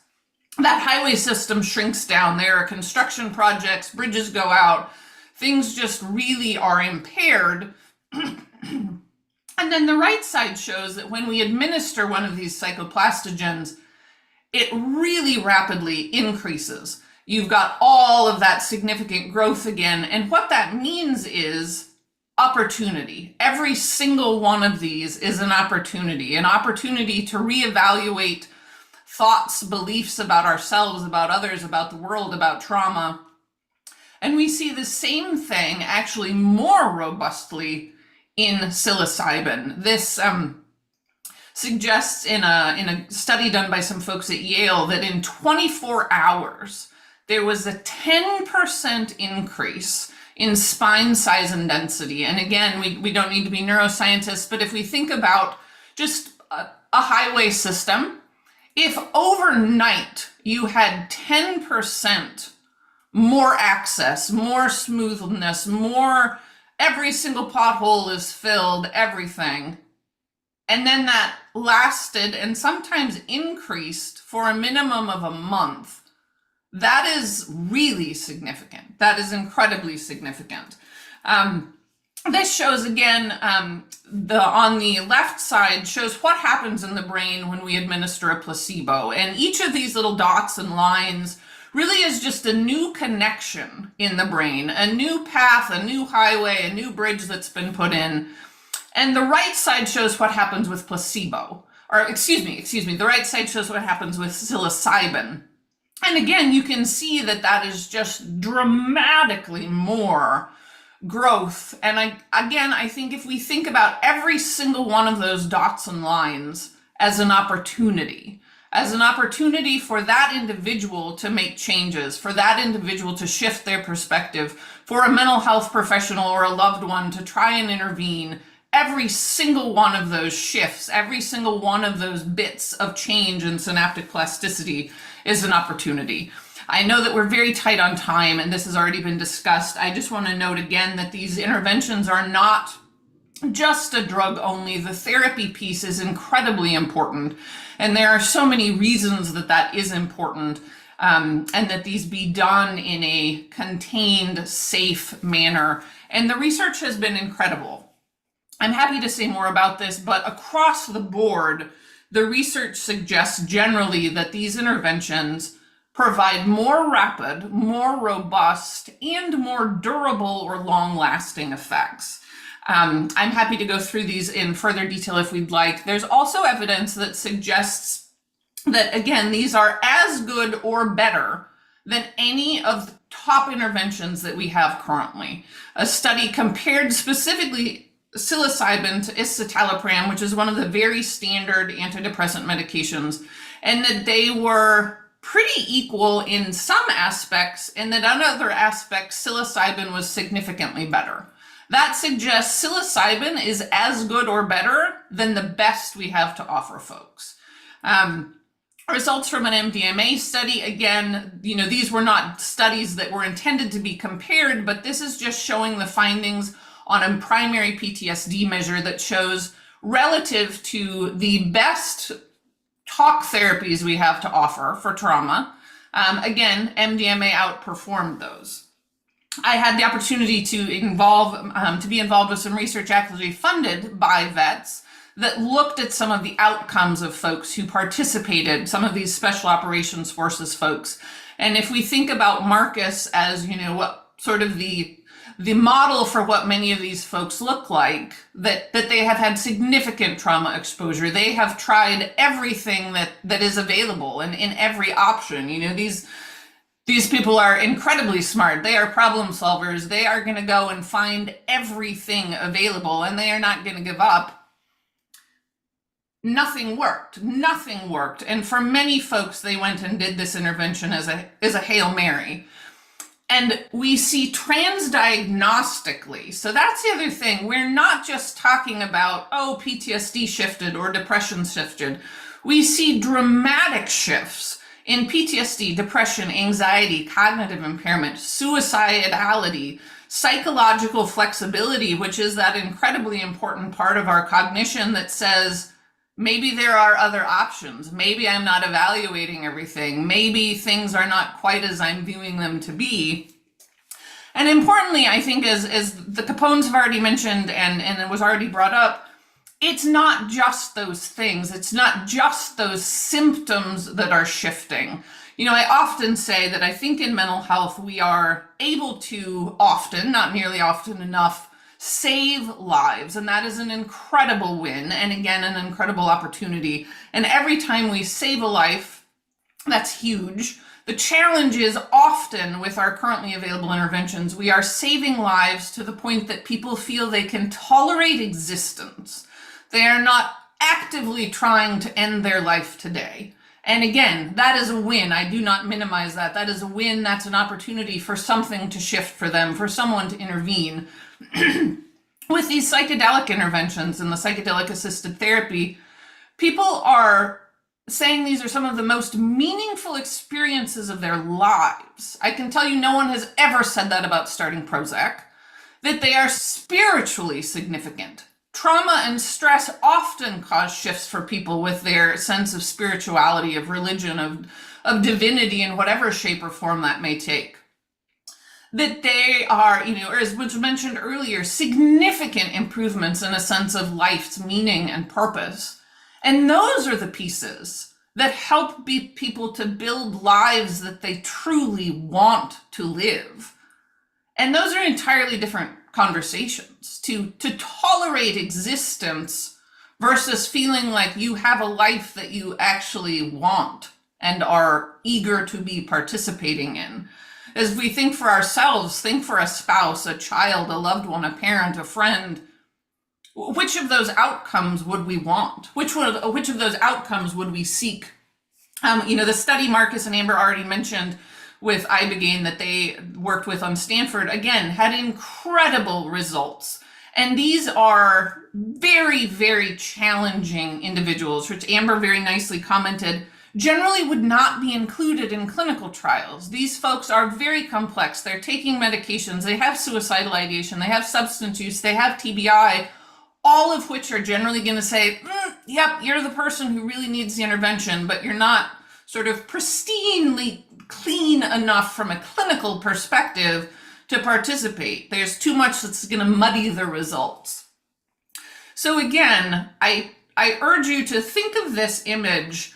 I: that highway system shrinks down. There are construction projects, bridges go out, things just really are impaired. And then the right side shows that when we administer one of these psychoplastogens, it really rapidly increases. You've got all of that significant growth again. And what that means is opportunity. Every single one of these is an opportunity to reevaluate thoughts, beliefs about ourselves, about others, about the world, about trauma, And we see the same thing actually more robustly in psilocybin. This suggests in a study done by some folks at Yale that in 24 hours, there was a 10% increase in spine size and density. And again, we don't need to be neuroscientists, but if we think about just a highway system, if overnight you had 10% more access, more smoothness, more every single pothole is filled, everything, and then that lasted and sometimes increased for a minimum of a month, that is really significant. That is incredibly significant. This shows again, on the left side shows what happens in the brain when we administer a placebo. And each of these little dots and lines really is just a new connection in the brain, a new path, a new highway, a new bridge that's been put in. And the right side shows what happens with placebo, or excuse me, the right side shows what happens with psilocybin. And again, you can see that that is just dramatically more growth. And I think if we think about every single one of those dots and lines as an opportunity for that individual to make changes, for that individual to shift their perspective, for a mental health professional or a loved one to try and intervene, every single one of those shifts, every single one of those bits of change in synaptic plasticity is an opportunity. I know that we're very tight on time and this has already been discussed. I just want to note again that these interventions are not just a drug only. The therapy piece is incredibly important. And there are so many reasons that that is important, and that these be done in a contained, safe manner. And the research has been incredible. I'm happy to say more about this, but across the board, the research suggests generally that these interventions provide more rapid, more robust, and more durable or long-lasting effects. I'm happy to go through these in further detail if we'd like. There's also evidence that suggests that, again, these are as good or better than any of the top interventions that we have currently. A study compared specifically psilocybin to escitalopram, which is one of the very standard antidepressant medications, and that they were pretty equal in some aspects, and that on other aspects, psilocybin was significantly better. That suggests psilocybin is as good or better than the best we have to offer folks. Results from an MDMA study, again, these were not studies that were intended to be compared, but this is just showing the findings on a primary PTSD measure that shows relative to the best talk therapies we have to offer for trauma. Again, MDMA outperformed those. I had the opportunity to be involved with some research actually funded by vets that looked at some of the outcomes of folks who participated, some of these special operations forces folks. And if we think about Marcus as, what sort of the model for what many of these folks look like, that they have had significant trauma exposure. They have tried everything that is available and in every option. These people are incredibly smart. They are problem solvers. They are going to go and find everything available, and they are not going to give up. Nothing worked. And for many folks, they went and did this intervention as a Hail Mary. And we see transdiagnostically. So that's the other thing. We're not just talking about, PTSD shifted or depression shifted. We see dramatic shifts in PTSD, depression, anxiety, cognitive impairment, suicidality, psychological flexibility, which is that incredibly important part of our cognition that says, maybe there are other options. Maybe I'm not evaluating everything. Maybe things are not quite as I'm viewing them to be. And importantly, I think as the Capones have already mentioned and it was already brought up, it's not just those things. It's not just those symptoms that are shifting. I often say that I think in mental health, we are able to often, not nearly often enough, save lives. And that is an incredible win. And again, an incredible opportunity. And every time we save a life, that's huge. The challenge is often with our currently available interventions, we are saving lives to the point that people feel they can tolerate existence. They are not actively trying to end their life today. And again, that is a win. I do not minimize that. That is a win. That's an opportunity for something to shift for them, for someone to intervene. With these psychedelic interventions and the psychedelic assisted therapy, people are saying these are some of the most meaningful experiences of their lives. I can tell you no one has ever said that about starting Prozac, that they are spiritually significant. Trauma and stress often cause shifts for people with their sense of spirituality, of religion, of divinity in whatever shape or form that may take. That they are, or as was mentioned earlier, significant improvements in a sense of life's meaning and purpose. And those are the pieces that help people to build lives that they truly want to live. And those are entirely different conversations. To tolerate existence versus feeling like you have a life that you actually want and are eager to be participating in. As we think for ourselves, think for a spouse, a child, a loved one, a parent, a friend, which of those outcomes would we want? Which of those outcomes would we seek? The study Marcus and Amber already mentioned with Ibogaine that they worked with on Stanford, again, had incredible results. And these are very, very challenging individuals, which Amber very nicely commented, generally would not be included in clinical trials. These folks are very complex. They're taking medications, they have suicidal ideation, they have substance use, they have TBI, all of which are generally going to say, yep, you're the person who really needs the intervention, but you're not sort of pristinely clean enough from a clinical perspective to participate. There's too much that's going to muddy the results. So again, I urge you to think of this image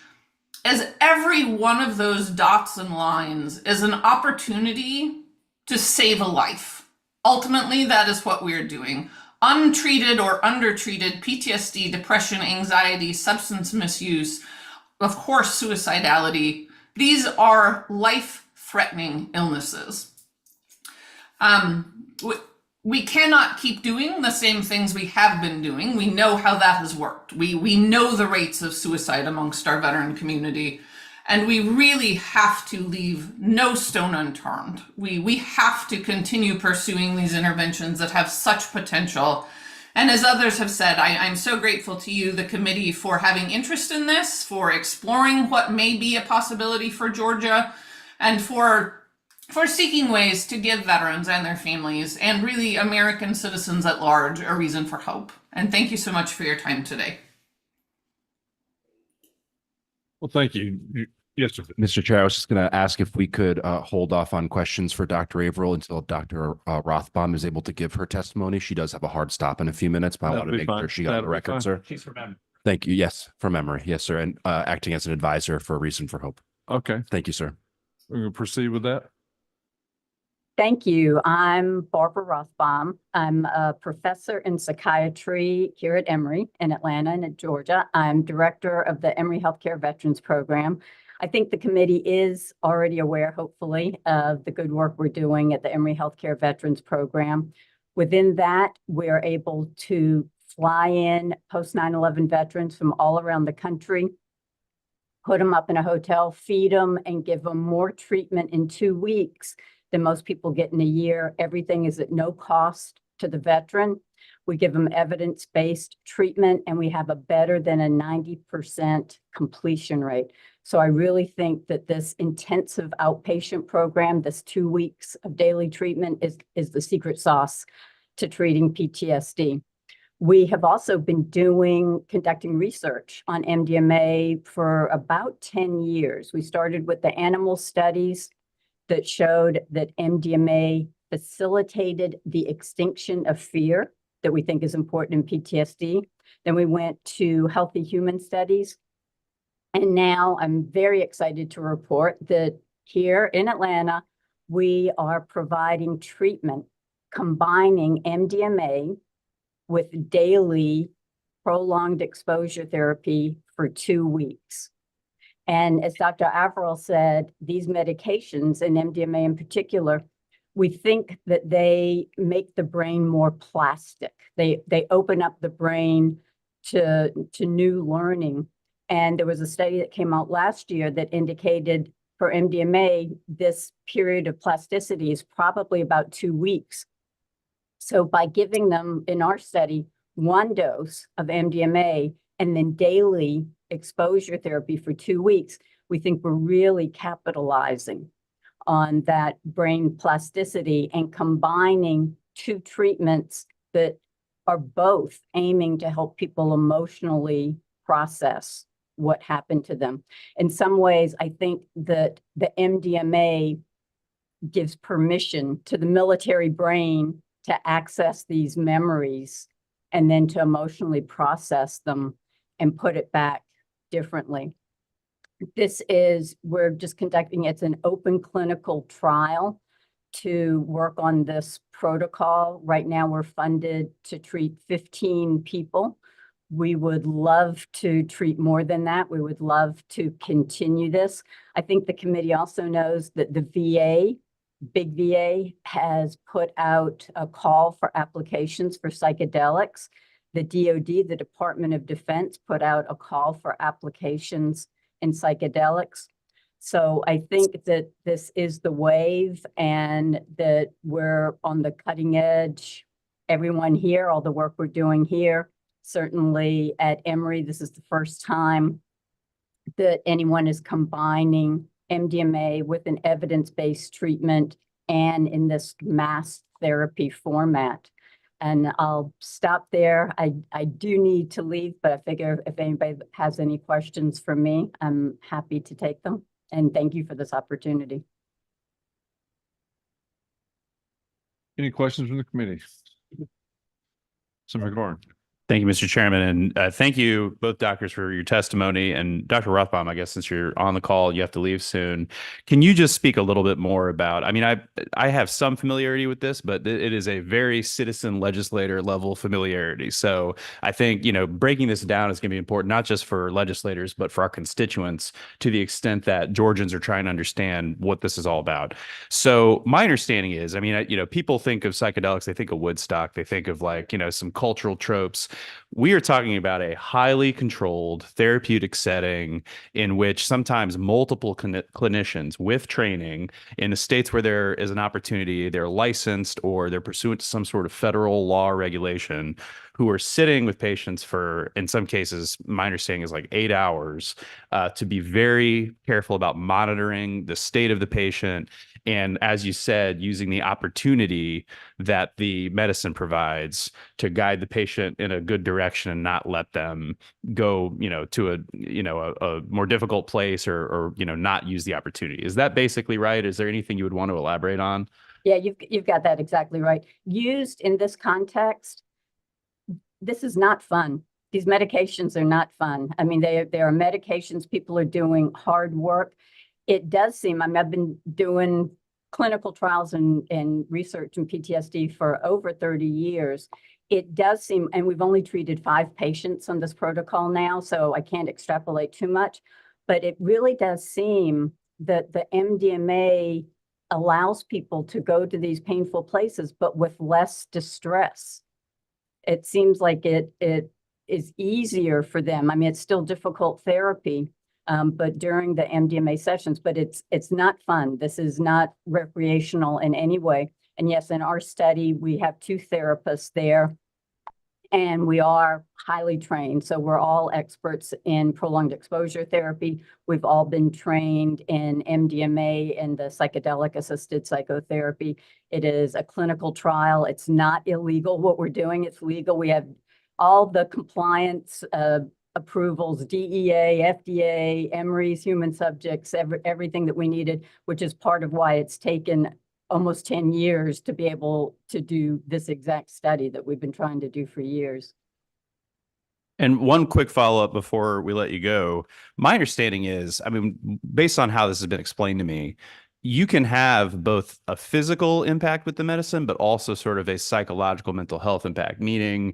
I: as every one of those dots and lines is an opportunity to save a life. Ultimately, that is what we're doing. Untreated or undertreated PTSD, depression, anxiety, substance misuse, of course, suicidality. These are life-threatening illnesses. We cannot keep doing the same things we have been doing. We know how that has worked. We know the rates of suicide amongst our veteran community, and we really have to leave no stone unturned. We have to continue pursuing these interventions that have such potential. And as others have said, I'm so grateful to you, the committee, for having interest in this, for exploring what may be a possibility for Georgia, and for seeking ways to give veterans and their families, and really American citizens at large, a reason for hope. And thank you so much for your time today.
E: Well, thank you. Yes, sir.
H: Mr. Chair, I was just going to ask if we could hold off on questions for Dr. Averill until Dr. Rothbaum is able to give her testimony. She does have a hard stop in a few minutes, but I want to make sure she got the record, sir.
E: She's from memory.
H: Thank you. Yes, from memory. Yes, sir. And acting as an advisor for a Reason for Hope.
E: Okay,
H: Thank you, sir.
E: we're going to proceed with that.
J: Thank you. I'm Barbara Rothbaum. I'm a professor in psychiatry here at Emory in Atlanta and at Georgia. I'm director of the Emory Healthcare Veterans Program. I think the committee is already aware, hopefully, of the good work we're doing at the Emory Healthcare Veterans Program. Within that, we're able to fly in post 9/11 veterans from all around the country, put them up in a hotel, feed them, and give them more treatment in 2 weeks than most people get in a year. Everything is at no cost to the veteran. We give them evidence-based treatment, and we have a better than a 90% completion rate. So I really think that this intensive outpatient program, this 2 weeks of daily treatment, is the secret sauce to treating PTSD. We have also been conducting research on MDMA for about 10 years. We started with the animal studies that showed that MDMA facilitated the extinction of fear that we think is important in PTSD. Then we went to healthy human studies. And now I'm very excited to report that here in Atlanta, we are providing treatment combining MDMA with daily prolonged exposure therapy for 2 weeks. And as Dr. Averill said, these medications, and MDMA in particular, we think that they make the brain more plastic. They open up the brain to new learning. And there was a study that came out last year that indicated for MDMA, this period of plasticity is probably about 2 weeks. So by giving them, in our study, 1 dose of MDMA and then daily exposure therapy for 2 weeks, we think we're really capitalizing on that brain plasticity and combining 2 treatments that are both aiming to help people emotionally process what happened to them. In some ways, I think that the MDMA gives permission to the military brain to access these memories and then to emotionally process them and put it back differently. We're just conducting, it's an open clinical trial to work on this protocol. Right now, we're funded to treat 15 people. We would love to treat more than that. We would love to continue this. I think the committee also knows that the VA, Big VA, has put out a call for applications for psychedelics. The DoD, the Department of Defense, put out a call for applications in psychedelics. So I think that this is the wave and that we're on the cutting edge. Everyone here, all the work we're doing here, certainly at Emory, this is the first time that anyone is combining MDMA with an evidence-based treatment and in this mass therapy format. And I'll stop there. I do need to leave, but I figure if anybody has any questions for me, I'm happy to take them. And thank you for this opportunity.
E: Any questions from the committee? Senator McGauran.
C: Thank you, Mr. Chairman, and thank you both doctors for your testimony. And Dr. Rothbaum, I guess since you're on the call, you have to leave soon. Can you just speak a little bit more about, I mean, I have some familiarity with this, but it is a very citizen legislator level familiarity. So I think, you know, breaking this down is going to be important, not just for legislators, but for our constituents to the extent that Georgians are trying to understand what this is all about. So my understanding is, I mean, you know, people think of psychedelics, they think of Woodstock, they think of like, you know, some cultural tropes. We are talking about a highly controlled therapeutic setting in which sometimes multiple clinicians with training in the states where there is an opportunity, they're licensed or they're pursuant to some sort of federal law regulation, who are sitting with patients for, in some cases, my understanding is like 8 hours, to be very careful about monitoring the state of the patient. And as you said, using the opportunity that the medicine provides to guide the patient in a good direction and not let them go, you know, to a more difficult place or, you know, not use the opportunity. Is that basically right? Is there anything you would want to elaborate on?
J: Yeah, you've got that exactly right. Used in this context, this is not fun. These medications are not fun. I mean, they are medications. People are doing hard work. It does seem, I mean, I've been doing clinical trials and research in PTSD for over 30 years. It does seem, and we've only treated 5 patients on this protocol now, so I can't extrapolate too much, but it really does seem that the MDMA allows people to go to these painful places, but with less distress. It seems like it is easier for them. I mean, it's still difficult therapy, but during the MDMA sessions, but it's not fun. This is not recreational in any way. And yes, in our study, we have 2 therapists there, and we are highly trained. So we're all experts in prolonged exposure therapy. We've all been trained in MDMA and the psychedelic assisted psychotherapy. It is a clinical trial. It's not illegal what we're doing. It's legal. We have all the compliance approvals, DEA, FDA, Emory's human subjects, everything that we needed, which is part of why it's taken almost 10 years to be able to do this exact study that we've been trying to do for years.
C: And one quick follow-up before we let you go. My understanding is, I mean, based on how this has been explained to me, you can have both a physical impact with the medicine, but also sort of a psychological mental health impact, meaning,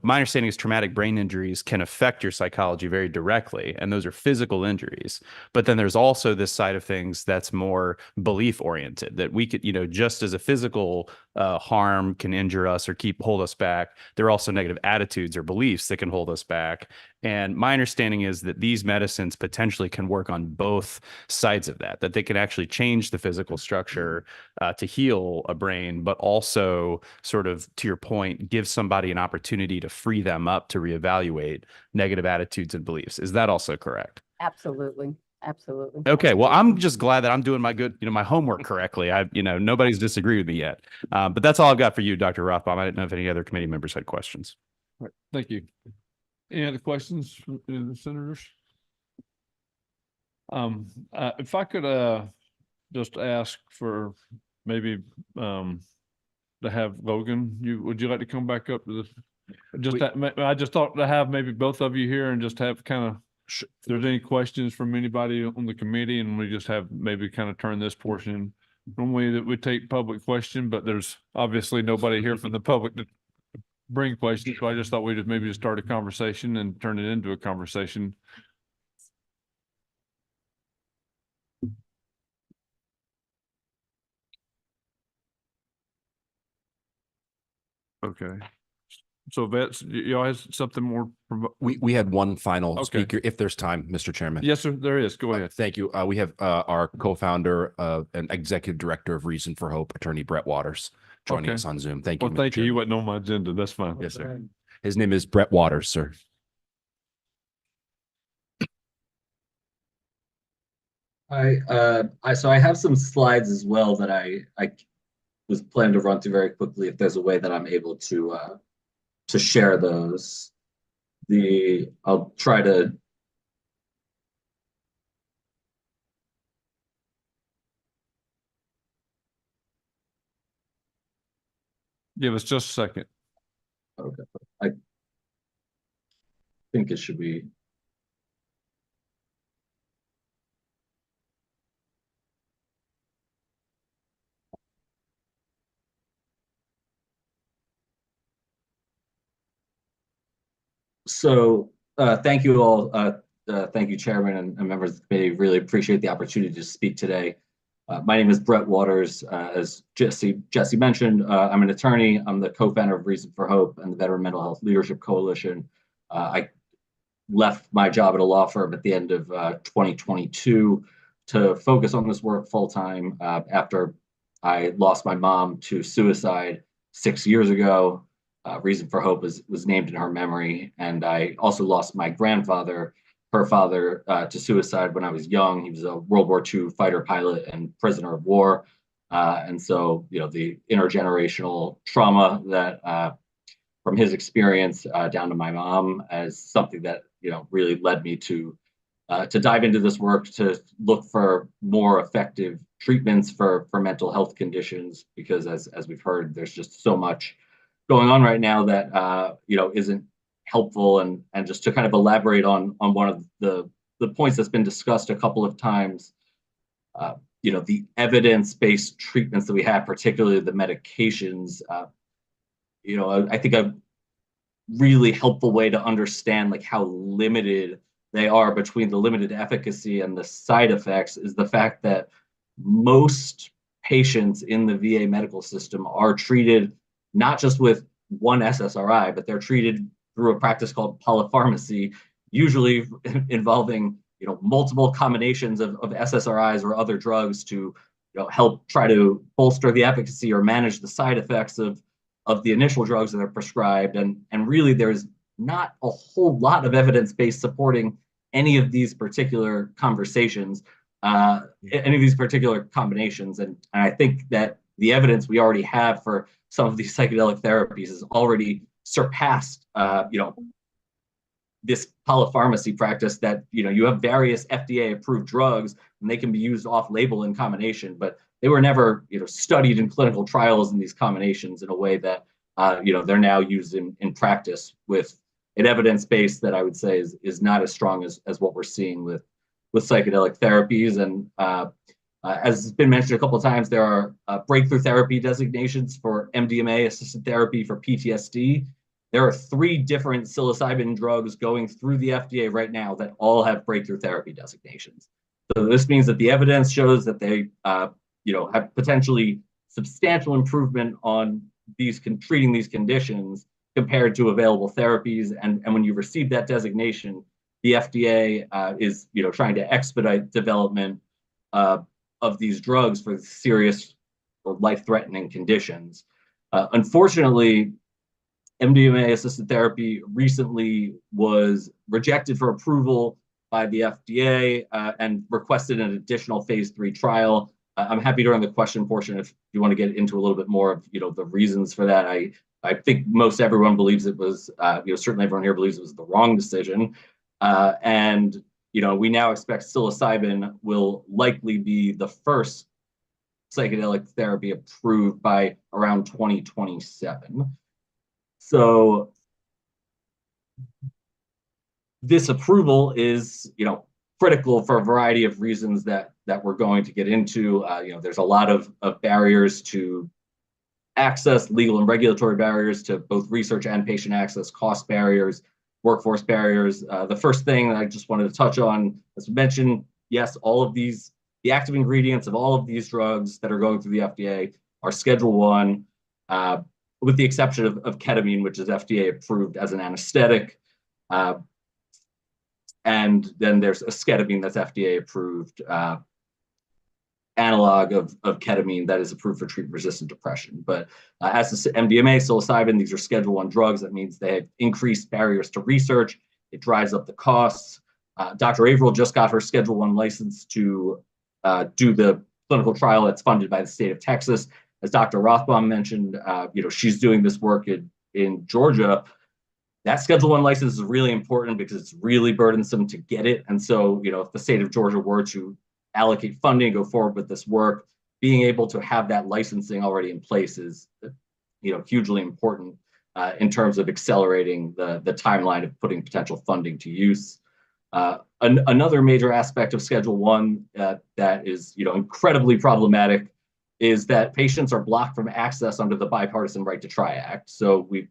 C: my understanding is traumatic brain injuries can affect your psychology very directly, and those are physical injuries. But then there's also this side of things that's more belief oriented, that we could, just as a physical harm can injure us or hold us back, there are also negative attitudes or beliefs that can hold us back. And my understanding is that these medicines potentially can work on both sides of that they can actually change the physical structure to heal a brain, but also sort of, to your point, give somebody an opportunity to free them up to reevaluate negative attitudes and beliefs. Is that also correct?
J: Absolutely. Absolutely.
C: Okay, well, I'm just glad that I'm doing my homework correctly. Nobody's disagreed with me yet. But that's all I've got for you, Dr. Rothbaum. I didn't know if any other committee members had questions.
E: All right, thank you. Any other questions from the senators? If I could just ask for maybe to have Logan, would you like to come back up to this? I just thought to have maybe both of you here and just have kind of, if there's any questions from anybody on the committee, and we just have maybe kind of turn this portion. Normally that we take public question, but there's obviously nobody here from the public to bring questions. So I just thought we'd maybe just start a conversation and turn it into a conversation. Okay. So vets, y'all has something more?
H: We had one final
E: Okay.
H: speaker, if there's time, Mr. Chairman.
E: Yes, sir, there is. Go ahead.
H: Thank you. We have our co-founder and executive director of Reason for Hope, Attorney Brett Waters, joining
E: Okay.
H: us on Zoom. Thank you.
E: Well,
H: Mr.
E: thank you. You
H: Chairman.
E: wasn't on my agenda. That's fine.
H: Yes, sir. His name is Brett Waters, sir.
K: So I have some slides as well that I was planning to run through very quickly if there's a way that I'm able to share those. I'll try to.
E: Give us just a second.
K: Okay. I think it should be. So thank you all. Thank you, Chairman and members of the committee. Really appreciate the opportunity to speak today. My name is Brett Waters. As Jesse mentioned, I'm an attorney. I'm the co-founder of Reason for Hope and the Veteran Mental Health Leadership Coalition. I left my job at a law firm at the end of 2022 to focus on this work full-time after I lost my mom to suicide 6 years ago. Reason for Hope was named in her memory. And I also lost my grandfather, her father, to suicide when I was young. He was a World War II fighter pilot and prisoner of war. And so, the intergenerational trauma that from his experience down to my mom as something that, really led me to dive into this work, to look for more effective treatments for mental health conditions, because as we've heard, there's just so much going on right now that isn't helpful. And just to kind of elaborate on one of the points that's been discussed a couple of times, the evidence-based treatments that we have, particularly the medications, I think a really helpful way to understand like how limited they are between the limited efficacy and the side effects is the fact that most patients in the VA medical system are treated not just with one SSRI, but they're treated through a practice called polypharmacy, usually involving multiple combinations of SSRIs or other drugs to help try to bolster the efficacy or manage the side effects of the initial drugs that are prescribed. And really there's not a whole lot of evidence base supporting any of these particular conversations, any of these particular combinations. And I think that the evidence we already have for some of these psychedelic therapies has already surpassed, this polypharmacy practice that, you have various FDA approved drugs and they can be used off label in combination, but they were never, studied in clinical trials in these combinations in a way that, they're now used in practice with an evidence base that I would say is not as strong as what we're seeing with psychedelic therapies. And, As has been mentioned a couple of times, there are breakthrough therapy designations for MDMA-assisted therapy for PTSD. There are 3 different psilocybin drugs going through the FDA right now that all have breakthrough therapy designations. So this means that the evidence shows that they, have potentially substantial improvement on treating these conditions compared to available therapies. And when you receive that designation, the FDA is, trying to expedite development of these drugs for serious or life-threatening conditions. Unfortunately, MDMA-assisted therapy recently was rejected for approval by the FDA and requested an additional phase 3 trial. I'm happy during the question portion if you want to get into a little bit more of the reasons for that. I think most everyone believes it was certainly everyone here believes it was the wrong decision, and we now expect psilocybin will likely be the first psychedelic therapy approved by around 2027. So this approval is, critical for a variety of reasons that we're going to get into. There's a lot of barriers to access, legal and regulatory barriers to both research and patient access, cost barriers, workforce barriers. The first thing that I just wanted to touch on, as mentioned, yes, all of these, the active ingredients of all of these drugs that are going through the FDA are Schedule 1, with the exception of ketamine, which is FDA approved as an anesthetic. And then there's esketamine that's FDA approved, analog of ketamine that is approved for treatment-resistant depression. But as the MDMA, psilocybin, these are Schedule 1 drugs. That means they have increased barriers to research. It drives up the costs. Dr. Averill just got her Schedule 1 license to do the clinical trial that's funded by the state of Texas. As Dr. Rothbaum mentioned, she's doing this work in Georgia. That Schedule 1 license is really important because it's really burdensome to get it. And so, if the state of Georgia were to allocate funding, go forward with this work, being able to have that licensing already in place is, hugely important in terms of accelerating the timeline of putting potential funding to use. Another major aspect of Schedule 1 that is, incredibly problematic is that patients are blocked from access under the Bipartisan Right to Try Act. So we've,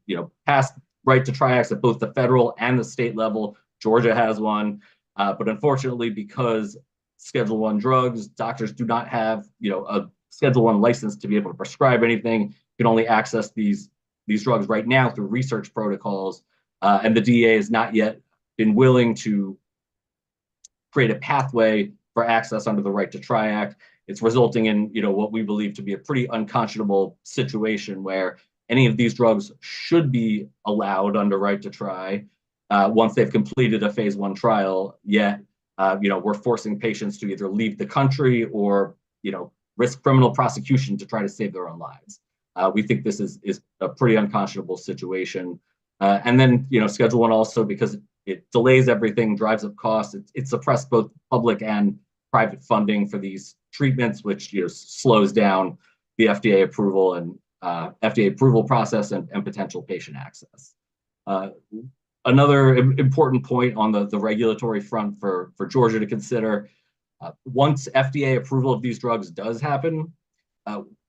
K: passed Right to Try Acts at both the federal and the state level. Georgia has one, but unfortunately, because Schedule 1 drugs, doctors do not have, a Schedule 1 license to be able to prescribe anything. You can only access these drugs right now through research protocols, and the DEA has not yet been willing to create a pathway for access under the Right to Try Act. It's resulting in, what we believe to be a pretty unconscionable situation where any of these drugs should be allowed under Right to Try once they've completed a phase 1 trial, yet we're forcing patients to either leave the country or, risk criminal prosecution to try to save their own lives. We think this is a pretty unconscionable situation. And then, Schedule 1 also, because it delays everything, drives up costs, it suppressed both public and private funding for these treatments, which slows down the FDA approval and FDA approval process and potential patient access. Another important point on the regulatory front for Georgia to consider, once FDA approval of these drugs does happen,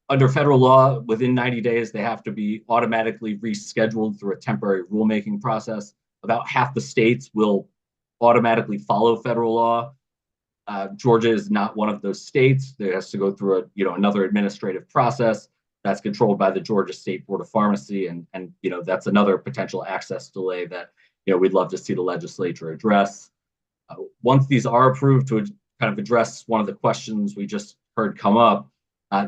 K: under federal law, within 90 days, they have to be automatically rescheduled through a temporary rulemaking process. About half the states will automatically follow federal law. Georgia is not one of those states. It has to go through another administrative process that's controlled by the Georgia State Board of Pharmacy, and that's another potential access delay that we'd love to see the legislature address. Once these are approved, to kind of address one of the questions we just heard come up,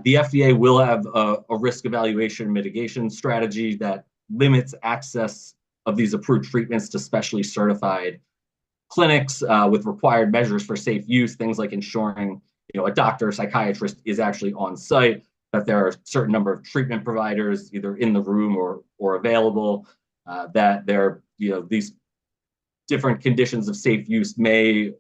K: the FDA will have a risk evaluation mitigation strategy that limits access of these approved treatments to specially certified clinics with required measures for safe use, things like ensuring a doctor or psychiatrist is actually on site, that there are a certain number of treatment providers either in the room or available, that these different conditions of safe use may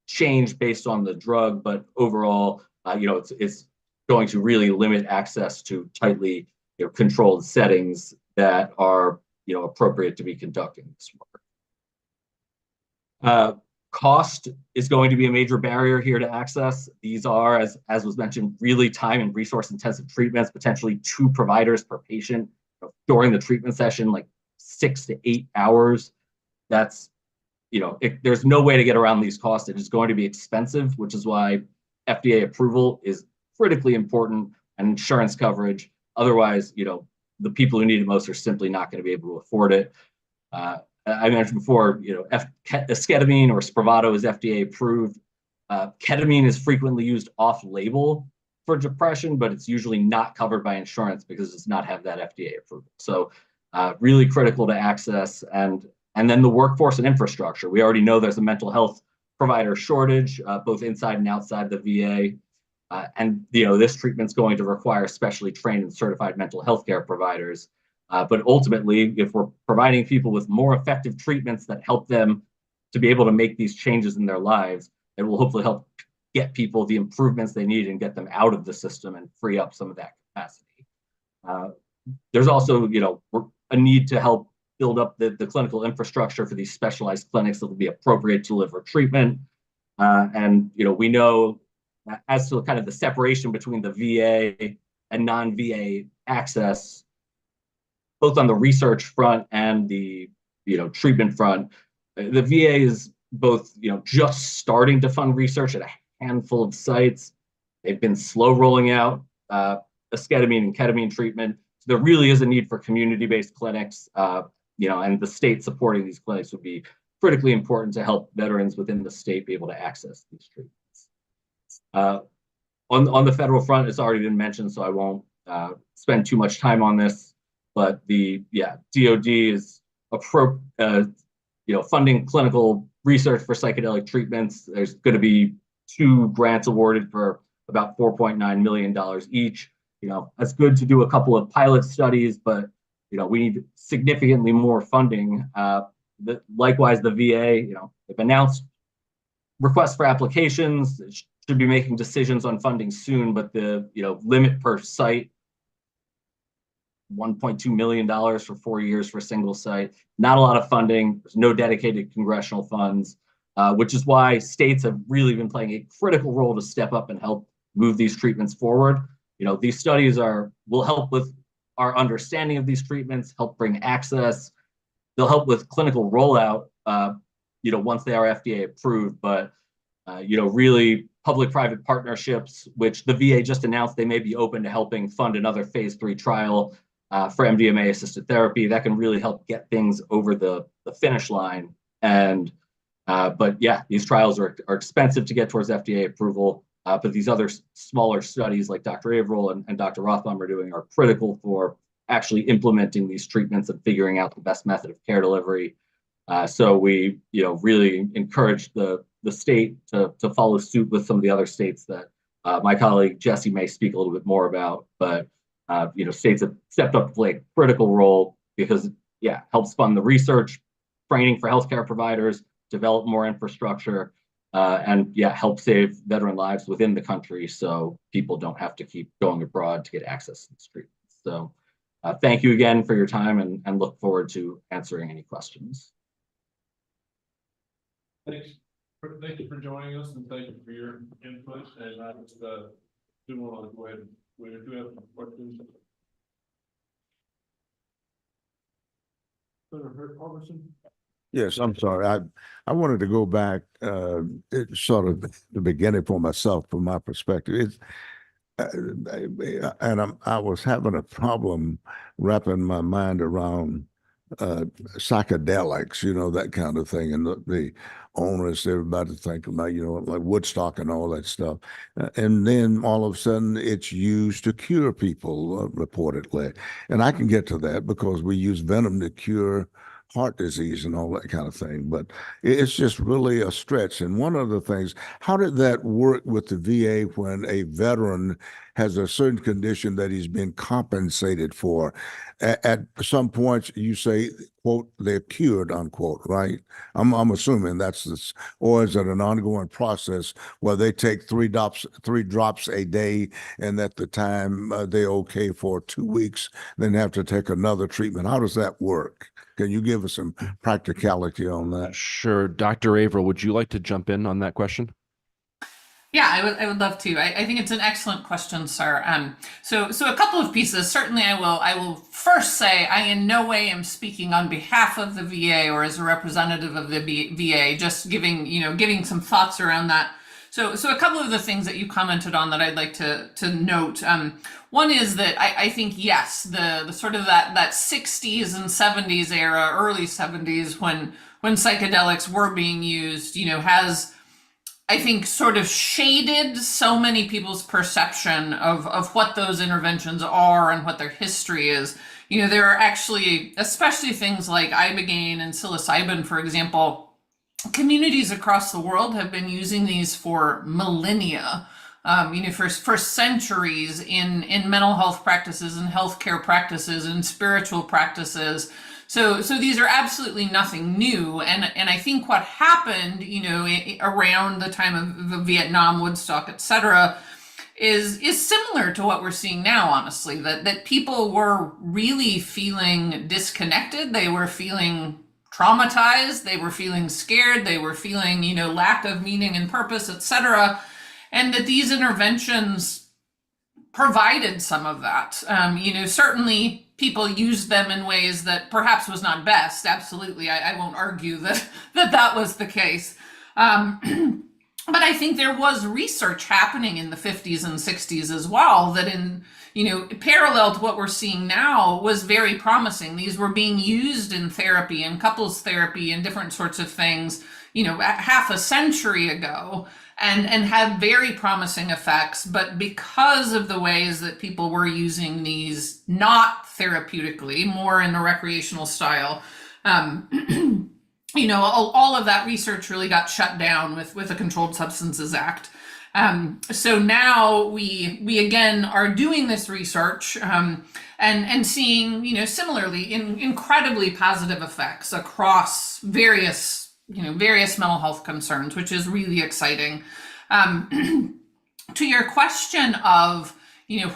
K: change based on the drug, but overall, it's going to really limit access to tightly controlled settings that are appropriate to be conducting this work. Cost is going to be a major barrier here to access. These are, as was mentioned, really time and resource intensive treatments, potentially 2 providers per patient during the treatment session, like 6 to 8 hours. That's, there's no way to get around these costs. It is going to be expensive, which is why FDA approval is critically important, and insurance coverage. Otherwise, the people who need it most are simply not going to be able to afford it. I mentioned before, esketamine or Spravato is FDA approved. Ketamine is frequently used off-label for depression, but it's usually not covered by insurance because it does not have that FDA approval. So really critical to access. And then the workforce and infrastructure. We already know there's a mental health provider shortage, both inside and outside the VA. And this treatment's going to require specially trained and certified mental health care providers. But ultimately, if we're providing people with more effective treatments that help them to be able to make these changes in their lives, it will hopefully help get people the improvements they need and get them out of the system and free up some of that capacity. There's also, a need to help build up the clinical infrastructure for these specialized clinics that will be appropriate to deliver treatment. And we know as to kind of the separation between the VA and non-VA access, both on the research front and the treatment front, the VA is both just starting to fund research at a handful of sites. They've been slow rolling out esketamine and ketamine treatment. So there really is a need for community-based clinics, and the state supporting these clinics would be critically important to help veterans within the state be able to access these treatments. On the federal front, it's already been mentioned, so I won't spend too much time on this. But the DoD is funding clinical research for psychedelic treatments. There's going to be 2 grants awarded for about $4.9 million each. It's good to do a couple of pilot studies, but we need significantly more funding. Likewise, the VA, they've announced requests for applications. It should be making decisions on funding soon, but the limit per site, $1.2 million for 4 years for a single site. Not a lot of funding. There's no dedicated congressional funds, which is why states have really been playing a critical role to step up and help move these treatments forward. These studies will help with our understanding of these treatments, help bring access. They'll help with clinical rollout, once they are FDA approved. But, really public-private partnerships, which the VA just announced they may be open to helping fund another phase 3 trial for MDMA-assisted therapy. That can really help get things over the finish line. And, but yeah, these trials are expensive to get towards FDA approval. But these other smaller studies like Dr. Averill and Dr. Rothbaum are doing are critical for actually implementing these treatments and figuring out the best method of care delivery. So we, really encourage the state to follow suit with some of the other states that my colleague Jesse may speak a little bit more about. But states have stepped up to play a critical role because, helps fund the research, training for healthcare providers, develop more infrastructure, and help save veteran lives within the country so people don't have to keep going abroad to get access to these treatments. So thank you again for your time and look forward to answering any questions.
E: Thanks. Thank you for joining us and thank you for your input. And I just do want to go ahead. We do have some questions. Senator Harbison?
L: Yes, I'm sorry. I wanted to go back, it's sort of the beginning for myself, from my perspective. I was having a problem wrapping my mind around psychedelics, that kind of thing, and the owners, everybody think about, like Woodstock and all that stuff. And then all of a sudden it's used to cure people, reportedly. And I can get to that because we use venom to cure heart disease and all that kind of thing. But it's just really a stretch. And one of the things, how did that work with the VA when a veteran has a certain condition that he's been compensated for. At some points, you say, quote, they're cured, unquote, right? I'm assuming that's this, or is it an ongoing process where they take three drops a day, and at the time they're okay for 2 weeks, then have to take another treatment? How does that work? Can you give us some practicality on that?
H: Sure. Dr. Averill, would you like to jump in on that question?
I: Yeah, I would love to. I think it's an excellent question, sir. So a couple of pieces. Certainly, I will first say I in no way am speaking on behalf of the VA or as a representative of the VA. Just giving some thoughts around that. So a couple of the things that you commented on that I'd like to note. One is that I think, yes, the sort of that 60s and 70s era, early 70s when psychedelics were being used, has, I think, sort of shaded so many people's perception of what those interventions are and what their history is. There are actually, especially things like ibogaine and psilocybin, for example, communities across the world have been using these for millennia, for centuries in mental health practices and healthcare practices and spiritual practices. So these are absolutely nothing new. And I think what happened, around the time of Vietnam, Woodstock, et cetera, is similar to what we're seeing now, honestly, that people were really feeling disconnected. They were feeling traumatized. They were feeling scared. They were feeling, lack of meaning and purpose, et cetera. And that these interventions provided some of that. Certainly people used them in ways that perhaps was not best. Absolutely. I won't argue that was the case. But I think there was research happening in the 50s and 60s as well that parallel to what we're seeing now was very promising. These were being used in therapy and couples therapy and different sorts of things, half a century ago and had very promising effects. But because of the ways that people were using these not therapeutically, more in a recreational style, all of that research really got shut down with the Controlled Substances Act. So now we again are doing this research and seeing, similarly incredibly positive effects across various mental health concerns, which is really exciting. To your question of,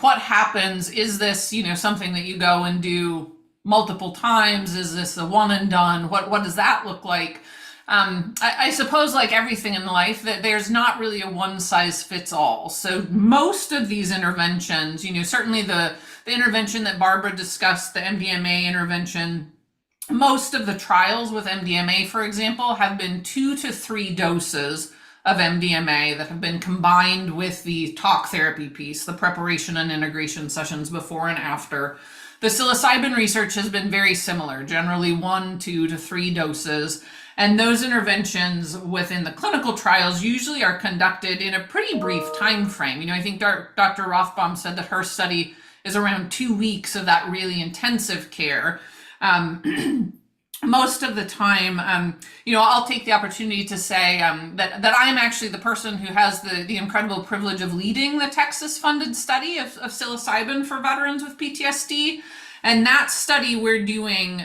I: what happens, is this, something that you go and do multiple times? Is this a one and done? What does that look like? I suppose, like everything in life, that there's not really a one size fits all. So most of these interventions, certainly the intervention that Barbara discussed, the MDMA intervention, most of the trials with MDMA, for example, have been 2 to 3 doses of MDMA that have been combined with the talk therapy piece, the preparation and integration sessions before and after. The psilocybin research has been very similar, generally 1, 2 to 3 doses. And those interventions within the clinical trials usually are conducted in a pretty brief time frame. I think Dr. Rothbaum said that her study is around 2 weeks of that really intensive care. Most of the time, I'll take the opportunity to say that I'm actually the person who has the incredible privilege of leading the Texas-funded study of psilocybin for veterans with PTSD. And that study, we're doing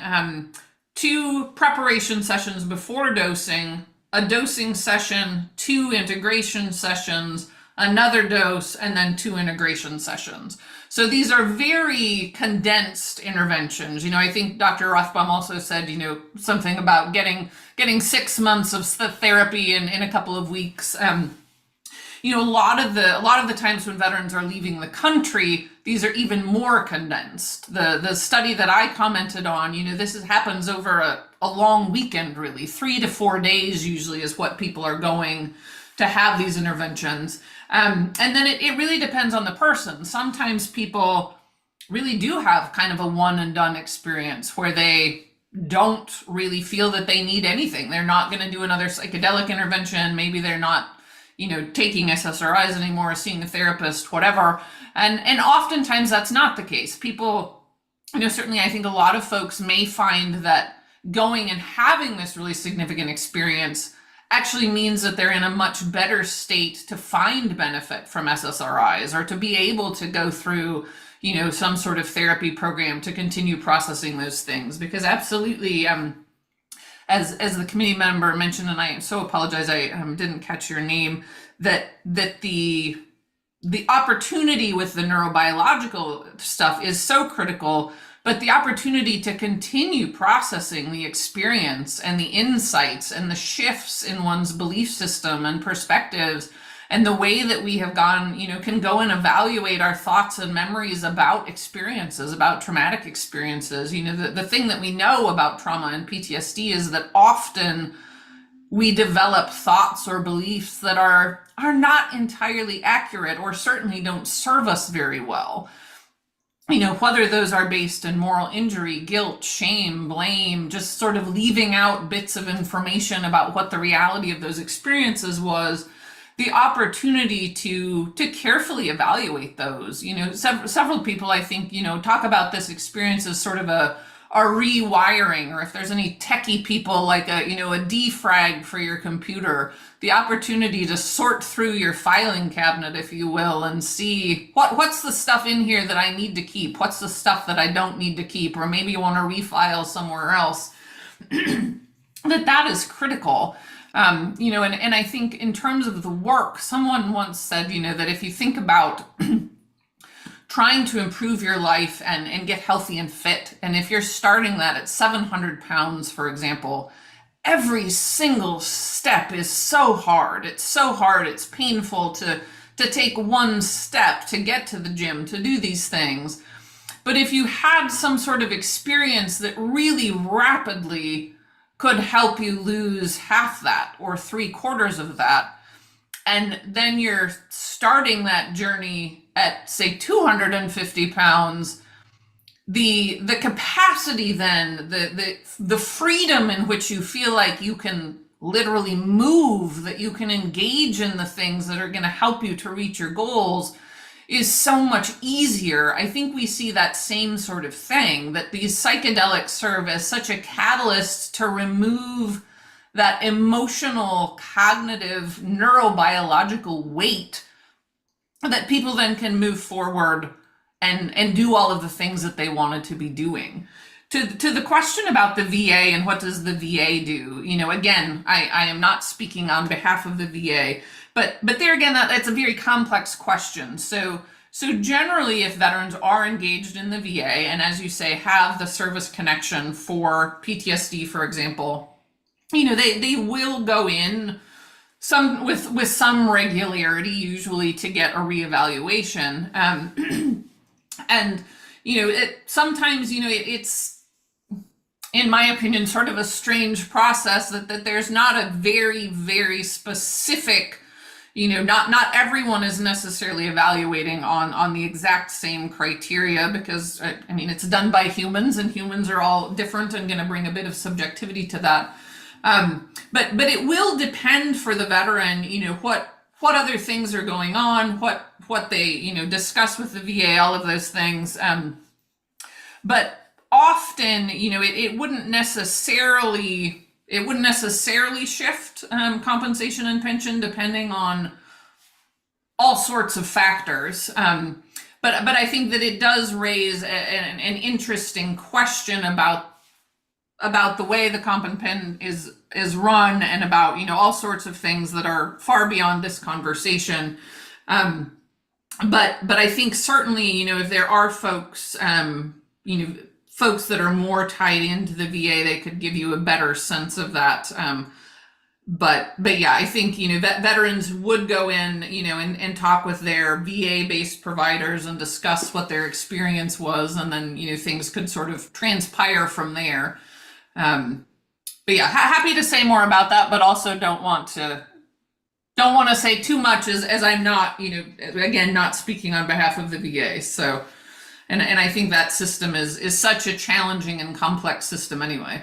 I: 2 preparation sessions before dosing, a dosing session, 2 integration sessions, another dose, and then 2 integration sessions. So these are very condensed interventions. I think Dr. Rothbaum also said, something about getting 6 months of therapy in a couple of weeks. A lot of the times when veterans are leaving the country, these are even more condensed. The study that I commented on, this happens over a long weekend, really. 3 to 4 days usually is what people are going to have these interventions. And then it really depends on the person. Sometimes people really do have kind of a one and done experience where they don't really feel that they need anything. They're not going to do another psychedelic intervention. Maybe they're not, taking SSRIs anymore, seeing a therapist, whatever. And oftentimes that's not the case. People, certainly I think a lot of folks may find that going and having this really significant experience actually means that they're in a much better state to find benefit from SSRIs or to be able to go through, you know, some sort of therapy program to continue processing those things. Because absolutely, as the committee member mentioned, and I so apologize, I didn't catch your name, that the opportunity with the neurobiological stuff is so critical, but the opportunity to continue processing the experience and the insights and the shifts in one's belief system and perspectives and the way that we have gone, you know, can go and evaluate our thoughts and memories about experiences, about traumatic experiences. You know, the thing that we know about trauma and PTSD is that often we develop thoughts or beliefs that are not entirely accurate or certainly don't serve us very well. You know, whether those are based in moral injury, guilt, shame, blame, just sort of leaving out bits of information about what the reality of those experiences was, the opportunity to carefully evaluate those. You know, several people, I think, you know, talk about this experience as sort of a rewiring, or if there's any techie people, like a defrag for your computer, the opportunity to sort through your filing cabinet, if you will, and see what's the stuff in here that I need to keep, what's the stuff that I don't need to keep, or maybe you want to refile somewhere else. that is critical. You know, and I think in terms of the work, someone once said, you know, that if you think about trying to improve your life and get healthy and fit, and if you're starting that at 700 pounds, for example, every single step is so hard. It's so hard. It's painful to take one step to get to the gym, to do these things. But if you had some sort of experience that really rapidly could help you lose half that or 3/4 of that, and then you're starting that journey at, say, 250 pounds, the capacity then, the freedom in which you feel like you can literally move, that you can engage in the things that are going to help you to reach your goals, is so much easier. I think we see that same sort of thing, that these psychedelics serve as such a catalyst to remove that emotional, cognitive, neurobiological weight, that people then can move forward and do all of the things that they wanted to be doing. To the question about the VA and what does the VA do, you know, again, I am not speaking on behalf of the VA, but there again, that's a very complex question. So generally, if veterans are engaged in the VA and, as you say, have the service connection for PTSD, for example, you know, they will go in with some regularity, usually, to get a reevaluation. And you know, sometimes, you know, it's, in my opinion, sort of a strange process that there's not a very, very specific, you know, not everyone is necessarily evaluating on the exact same criteria, because I mean, it's done by humans, and humans are all different and going to bring a bit of subjectivity to that. But it will depend for the veteran, you know, what other things are going on, what they, you know, discuss with the VA, all of those things. But often, you know, it wouldn't necessarily shift compensation and pension depending on all sorts of factors. But I think that it does raise an interesting question about the way the comp and pen is run, and about, you know, all sorts of things that are far beyond this conversation. But I think certainly, you know, if there are folks, you know, folks that are more tied into the VA, they could give you a better sense of that. But yeah, I think, you know, veterans would go in, you know, and talk with their VA-based providers and discuss what their experience was, and then, you know, things could sort of transpire from there. But yeah, happy to say more about that, but also don't want to say too much, as I'm not, you know, again, not speaking on behalf of the VA. So, and I think that system is such a challenging and complex system anyway.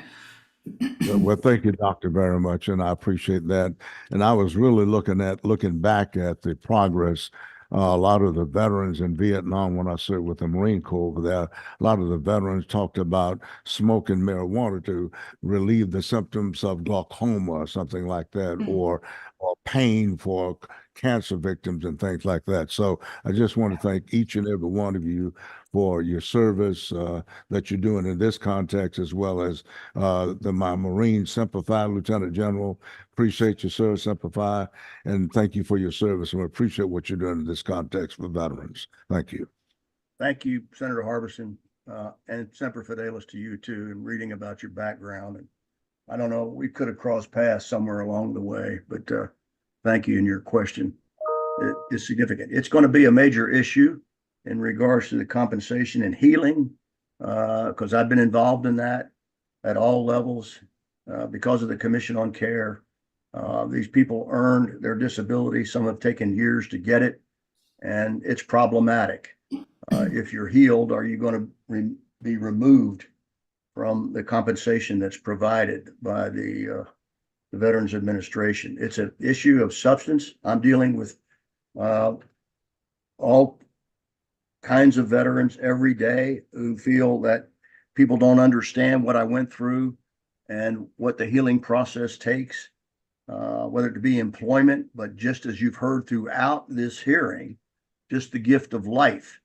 L: Well, thank you, Doctor, very much, and I appreciate that. And I was really looking back at the progress A lot of the veterans in Vietnam, when I served with the Marine Corps over there, a lot of the veterans talked about smoking marijuana to relieve the symptoms of glaucoma or something like that, or pain for cancer victims and things like that. So I just want to thank each and every one of you for your service that you're doing in this context, as well as my Marine Simplify Lieutenant General. Appreciate your service, Simplify, and thank you for your service. And we appreciate what you're doing in this context for veterans. Thank you.
A: Thank you, Senator Harbison, and Semper Fidelis to you too, and reading about your background. And I don't know, we could have crossed paths somewhere along the way, but thank you. And your question is significant. It's going to be a major issue in regards to the compensation and healing, because I've been involved in that at all levels because of the Commission on Care. These people earned their disability. Some have taken years to get it, and it's problematic. If you're healed, are you going to be removed from the compensation that's provided by the Veterans Administration? It's an issue of substance. I'm dealing with all kinds of veterans every day who feel that people don't understand what I went through and what the healing process takes, whether it be employment, but just as you've heard throughout this hearing, just the gift of life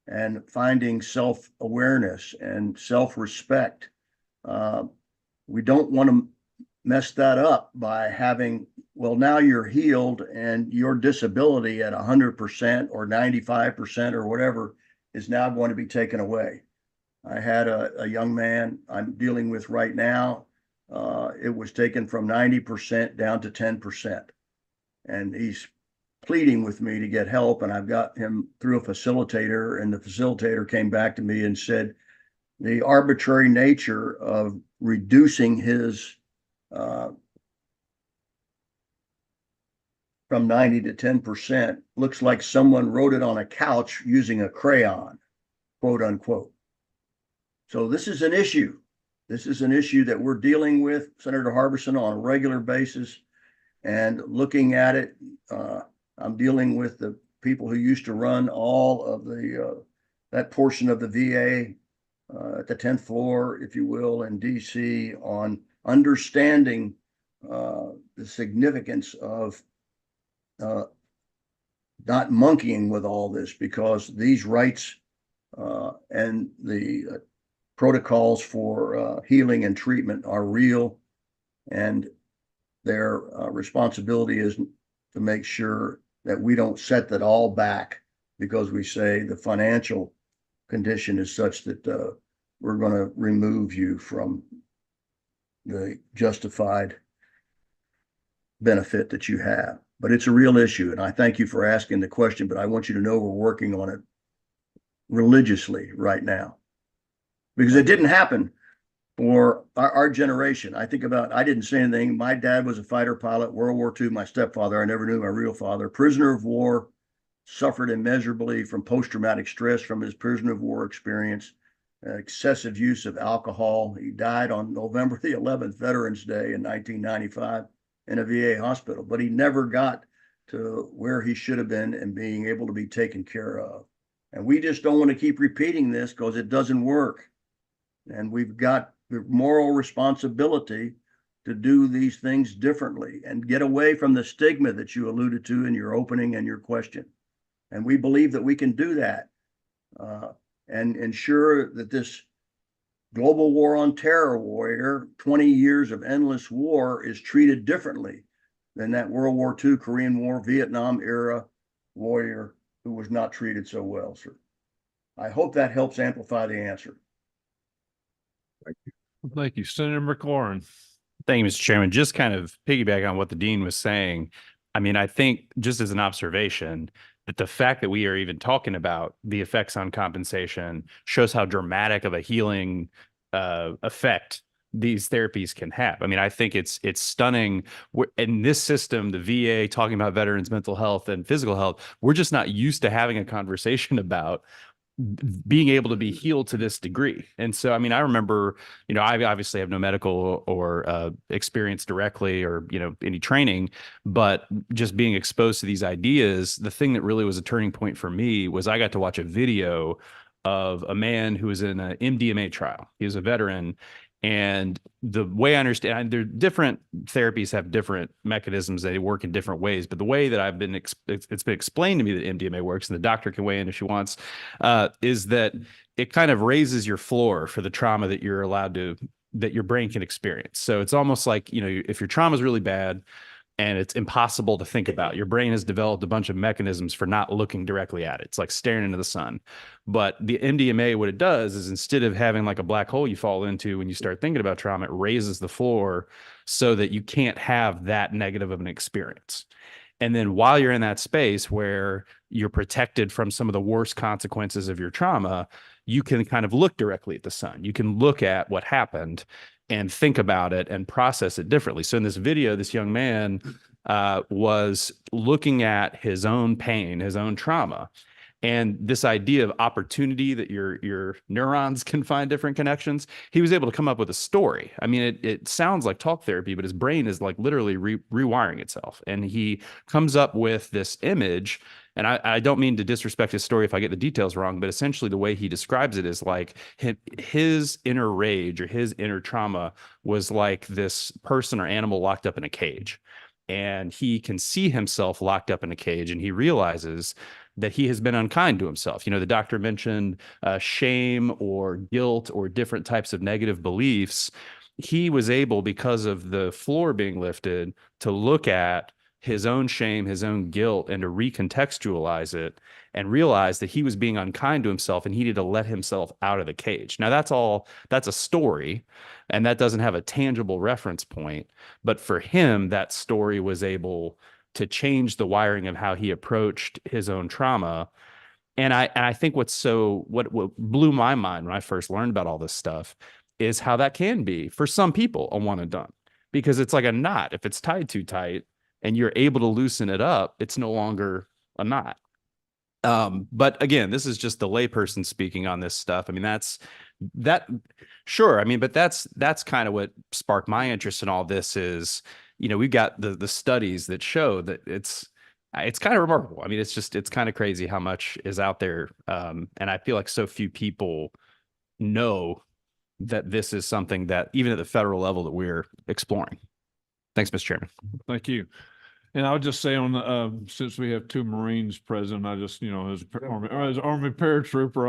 A: and finding self-awareness and self-respect. We don't want to mess that up by having, well, now you're healed and your disability at 100% or 95% or whatever is now going to be taken away. I had a young man I'm dealing with right now. It was taken from 90% down to 10%. And he's pleading with me to get help. And I've got him through a facilitator, and the facilitator came back to me and said, the arbitrary nature of reducing his from 90 to 10% looks like someone wrote it on a couch using a crayon, quote unquote. So this is an issue. This is an issue that we're dealing with, Senator Harbison, on a regular basis, and looking at it. I'm dealing with the people who used to run all of the that portion of the VA at the 10th floor, if you will, in DC, on understanding the significance of not monkeying with all this, because these rights and the protocols for healing and treatment are real, and their responsibility is to make sure that we don't set that all back because we say the financial condition is such that we're going to remove you from the justified benefit that you have. But it's a real issue, and I thank you for asking the question, but I want you to know we're working on it religiously right now, because it didn't happen for our generation. I think about, I didn't say anything. My dad was a fighter pilot, World War II. My stepfather, I never knew my real father, prisoner of war, suffered immeasurably from post-traumatic stress from his prisoner of war experience, excessive use of alcohol. He died on November the 11th, Veterans Day in 1995 in a VA hospital, but he never got to where he should have been and being able to be taken care of. And we just don't want to keep repeating this because it doesn't work. And we've got the moral responsibility to do these things differently and get away from the stigma that you alluded to in your opening and your question. And we believe that we can do that and ensure that this global war on terror warrior, 20 years of endless war, is treated differently than that World War II, Korean War, Vietnam era warrior who was not treated so well, sir. I hope that helps amplify the answer.
E: Thank you. Senator McLaurin.
C: Thank you, Mr. Chairman. Just kind of piggyback on what the dean was saying. I mean, I think just as an observation that the fact that we are even talking about the effects on compensation shows how dramatic of a healing effect these therapies can have. I mean, I think it's stunning. In this system, the VA, talking about veterans' mental health and physical health, we're just not used to having a conversation about being able to be healed to this degree. And so, I mean, I remember, I obviously have no medical or experience directly or, any training, but just being exposed to these ideas, the thing that really was a turning point for me was I got to watch a video of a man who was in an MDMA trial. He was a veteran. And the way I understand, there different therapies have different mechanisms. They work in different ways. But the way that it's been explained to me that MDMA works, and the doctor can weigh in if she wants, is that it kind of raises your floor for the trauma that you're allowed to, that your brain can experience. So it's almost like, if your trauma is really bad and it's impossible to think about, your brain has developed a bunch of mechanisms for not looking directly at it. It's like staring into the sun. But the MDMA, what it does is instead of having like a black hole you fall into when you start thinking about trauma, it raises the floor so that you can't have that negative of an experience. And then while you're in that space where you're protected from some of the worst consequences of your trauma, you can kind of look directly at the sun. You can look at what happened and think about it and process it differently. So in this video, this young man was looking at his own pain, his own trauma, and this idea of opportunity, that your neurons can find different connections. He was able to come up with a story. I mean, it sounds like talk therapy, but his brain is like literally rewiring itself. And he comes up with this image. And I don't mean to disrespect his story if I get the details wrong, but essentially the way he describes it is like his inner rage or his inner trauma was like this person or animal locked up in a cage. And he can see himself locked up in a cage, and he realizes that he has been unkind to himself. The doctor mentioned shame or guilt or different types of negative beliefs. He was able, because of the floor being lifted, to look at his own shame, his own guilt, and to recontextualize it and realize that he was being unkind to himself and he needed to let himself out of the cage. Now that's a story, and that doesn't have a tangible reference point. But for him, that story was able to change the wiring of how he approached his own trauma. And I think what blew my mind when I first learned about all this stuff is how that can be, for some people, a one and done. Because it's like a knot. If it's tied too tight and you're able to loosen it up, it's no longer a knot. But again, this is just the layperson speaking on this stuff. I mean, sure. I mean, but that's kind of what sparked my interest in all this is, we've got the studies that show that it's kind of remarkable. I mean, it's kind of crazy how much is out there. And I feel like so few people know that this is something that even at the federal level that we're exploring. Thanks, Mr. Chairman.
E: Thank you. And I'll just say on the, since we have two Marines present, I just, as Army paratrooper,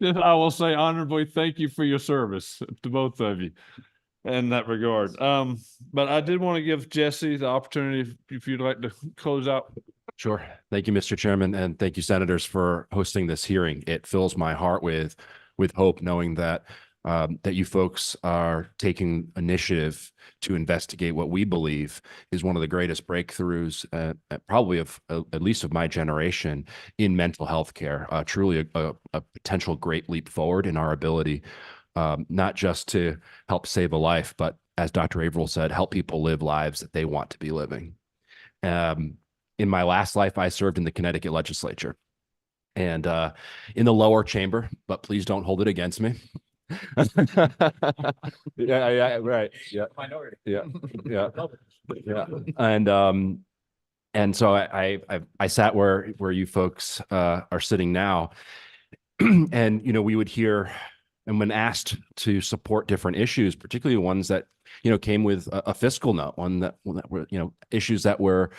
E: I will say honorably, thank you for your service to both of you in that regard. But I did want to give Jesse the opportunity if you'd like to close out.
H: Sure. Thank you, Mr. Chairman, and thank you, senators, for hosting this hearing. It fills my heart with hope, knowing that that you folks are taking initiative to investigate what we believe is one of the greatest breakthroughs, probably at least of my generation, in mental health care. Truly a potential great leap forward in our ability, not just to help save a life, but as Dr. Averill said, help people live lives that they want to be living. In my last life, I served in the Connecticut legislature and in the lower chamber, but please don't hold it against me. Yeah, right. Yeah. Minority. Yeah. And so I sat where you folks are sitting now, and we would hear, and when asked to support different issues, particularly ones that came with a fiscal note, one that were issues that were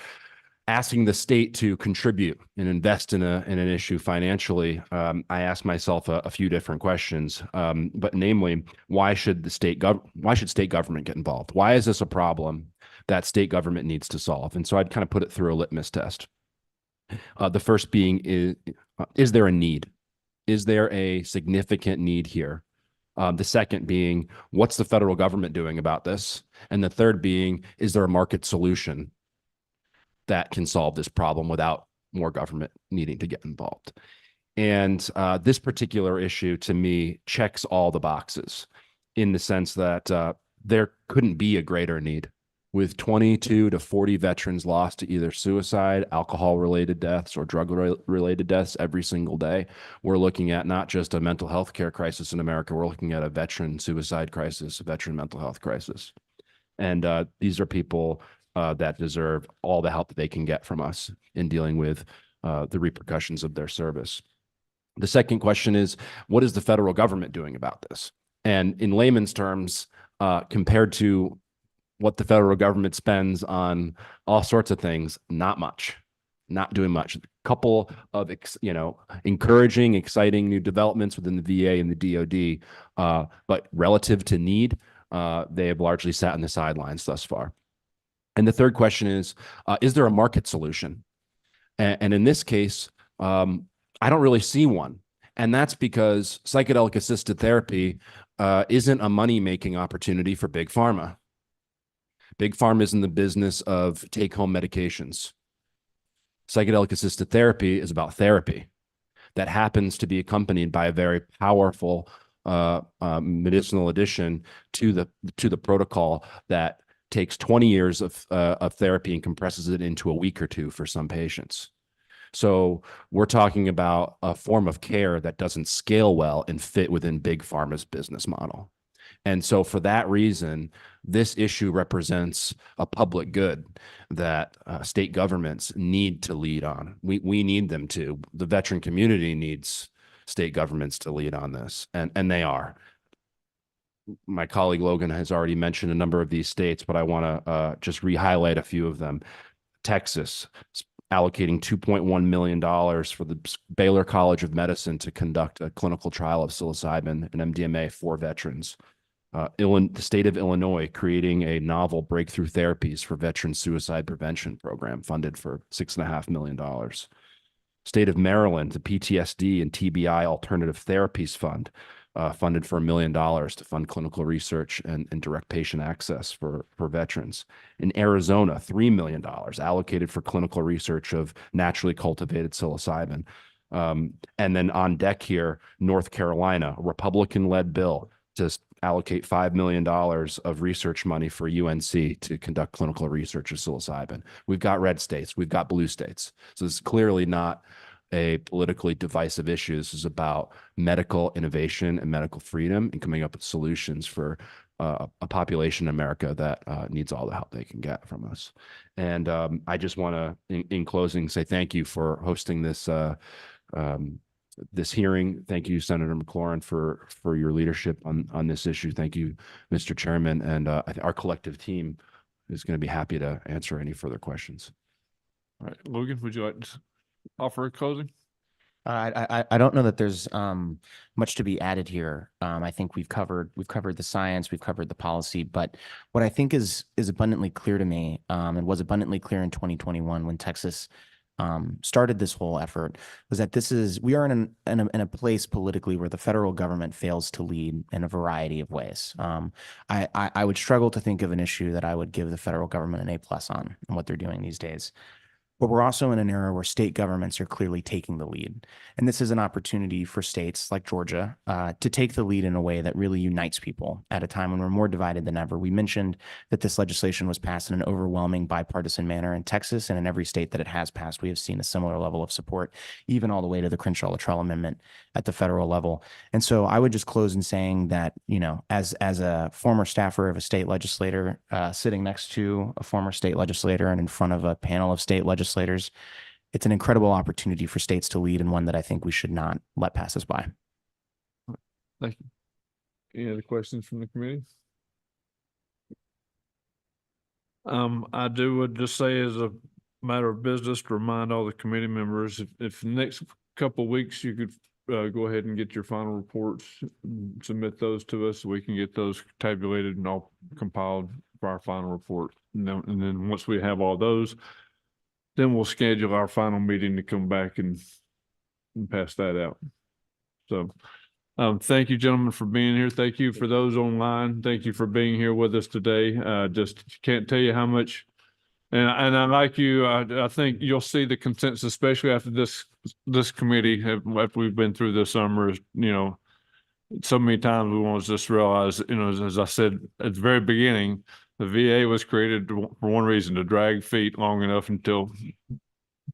H: asking the state to contribute and invest in an issue financially, I asked myself a few different questions. But namely, why should state government get involved? Why is this a problem that state government needs to solve? And so I'd kind of put it through a litmus test. The first being is there a need? Is there a significant need here? The second being, what's the federal government doing about this? And the third being, is there a market solution that can solve this problem without more government needing to get involved? And this particular issue, to me, checks all the boxes in the sense that there couldn't be a greater need with 22 to 40 veterans lost to either suicide, alcohol-related deaths, or drug-related deaths every single day. We're looking at not just a mental health care crisis in America, we're looking at a veteran suicide crisis, a veteran mental health crisis. And these are people that deserve all the help that they can get from us in dealing with the repercussions of their service. The second question is, what is the federal government doing about this? And in layman's terms, compared to what the federal government spends on all sorts of things, not much, not doing much. A couple of, encouraging, exciting new developments within the VA and the DoD, but relative to need, they have largely sat on the sidelines thus far. And the third question is there a market solution? And in this case, I don't really see one. And that's because psychedelic assisted therapy isn't a money-making opportunity for Big Pharma. Big Pharma is in the business of take-home medications. Psychedelic assisted therapy is about therapy that happens to be accompanied by a very powerful medicinal addition to the protocol that takes 20 years of therapy and compresses it into a week or two for some patients. So we're talking about a form of care that doesn't scale well and fit within Big Pharma's business model. And so for that reason, this issue represents a public good that state governments need to lead on. We need them to. The veteran community needs state governments to lead on this, and they are. My colleague Logan has already mentioned a number of these states, but I want to just re-highlight a few of them. Texas allocating $2.1 million for the Baylor College of Medicine to conduct a clinical trial of psilocybin and MDMA for veterans. The state of Illinois creating a novel breakthrough therapies for veteran suicide prevention program funded for $6.5 million. State of Maryland, the PTSD and TBI Alternative Therapies Fund, funded for $1 million to fund clinical research and direct patient access for veterans. In Arizona, $3 million allocated for clinical research of naturally cultivated psilocybin. And then on deck here, North Carolina, a Republican-led bill to allocate $5 million of research money for UNC to conduct clinical research of psilocybin. We've got red states, we've got blue states. So this is clearly not a politically divisive issue. This is about medical innovation and medical freedom and coming up with solutions for a population in America that needs all the help they can get from us. And I just want to, in closing, say thank you for hosting this this hearing. Thank you, Senator McLaurin, for your leadership on this issue. Thank you, Mr. Chairman, and our collective team is going to be happy to answer any further questions.
E: All right, Logan, would you like to offer a closing?
D: I don't know that there's much to be added here. I think we've covered the science, we've covered the policy, but what I think is abundantly clear to me, and was abundantly clear in 2021 when Texas started this whole effort, was that we are in a place politically where the federal government fails to lead in a variety of ways. I would struggle to think of an issue that I would give the federal government an A+ on what they're doing these days. But we're also in an era where state governments are clearly taking the lead. And this is an opportunity for states like Georgia to take the lead in a way that really unites people at a time when we're more divided than ever. We mentioned that this legislation was passed in an overwhelming bipartisan manner in Texas, and in every state that it has passed, we have seen a similar level of support, even all the way to the Crenshaw-Luttrell Amendment at the federal level. And so I would just close in saying that, as a former staffer of a state legislator, sitting next to a former state legislator and in front of a panel of state legislators, it's an incredible opportunity for states to lead, and one that I think we should not let pass us by.
E: Thank you. Any other questions from the committee? I would just say, as a matter of business, to remind all the committee members, if the next couple of weeks you could go ahead and get your final reports, submit those to us so we can get those tabulated and all compiled for our final report. And then once we have all those, then we'll schedule our final meeting to come back and pass that out. So thank you, gentlemen, for being here. Thank you for those online. Thank you for being here with us today. Just can't tell you how much, and I like you. I think you'll see the consensus, especially after this committee, after we've been through this summer. So many times we want to just realize, as I said at the very beginning, The VA was created for one reason, to drag feet long enough until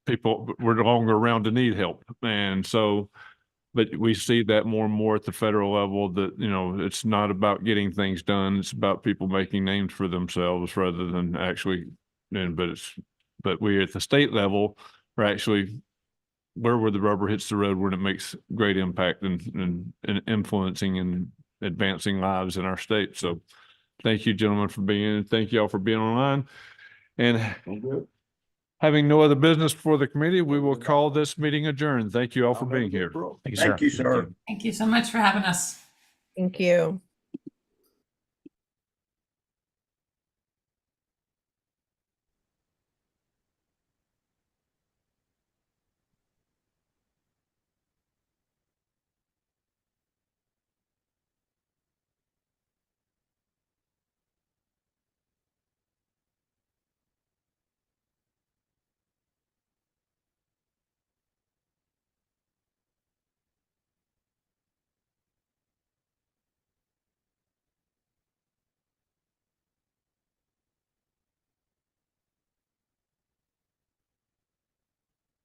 E: people were no longer around to need help. And so, but we see that more and more at the federal level, that, you know, it's not about getting things done. It's about people making names for themselves rather than actually, but we at the state level are actually where the rubber hits the road, when it makes great impact and influencing and advancing lives in our state. So thank you, gentlemen, for being, thank you all for being online. And having no other business for the committee, we will call this meeting adjourned. Thank you all for being here.
D: Thank you, sir.
A: Thank you, sir.
I: Thank you so much for having us.
B: Thank you.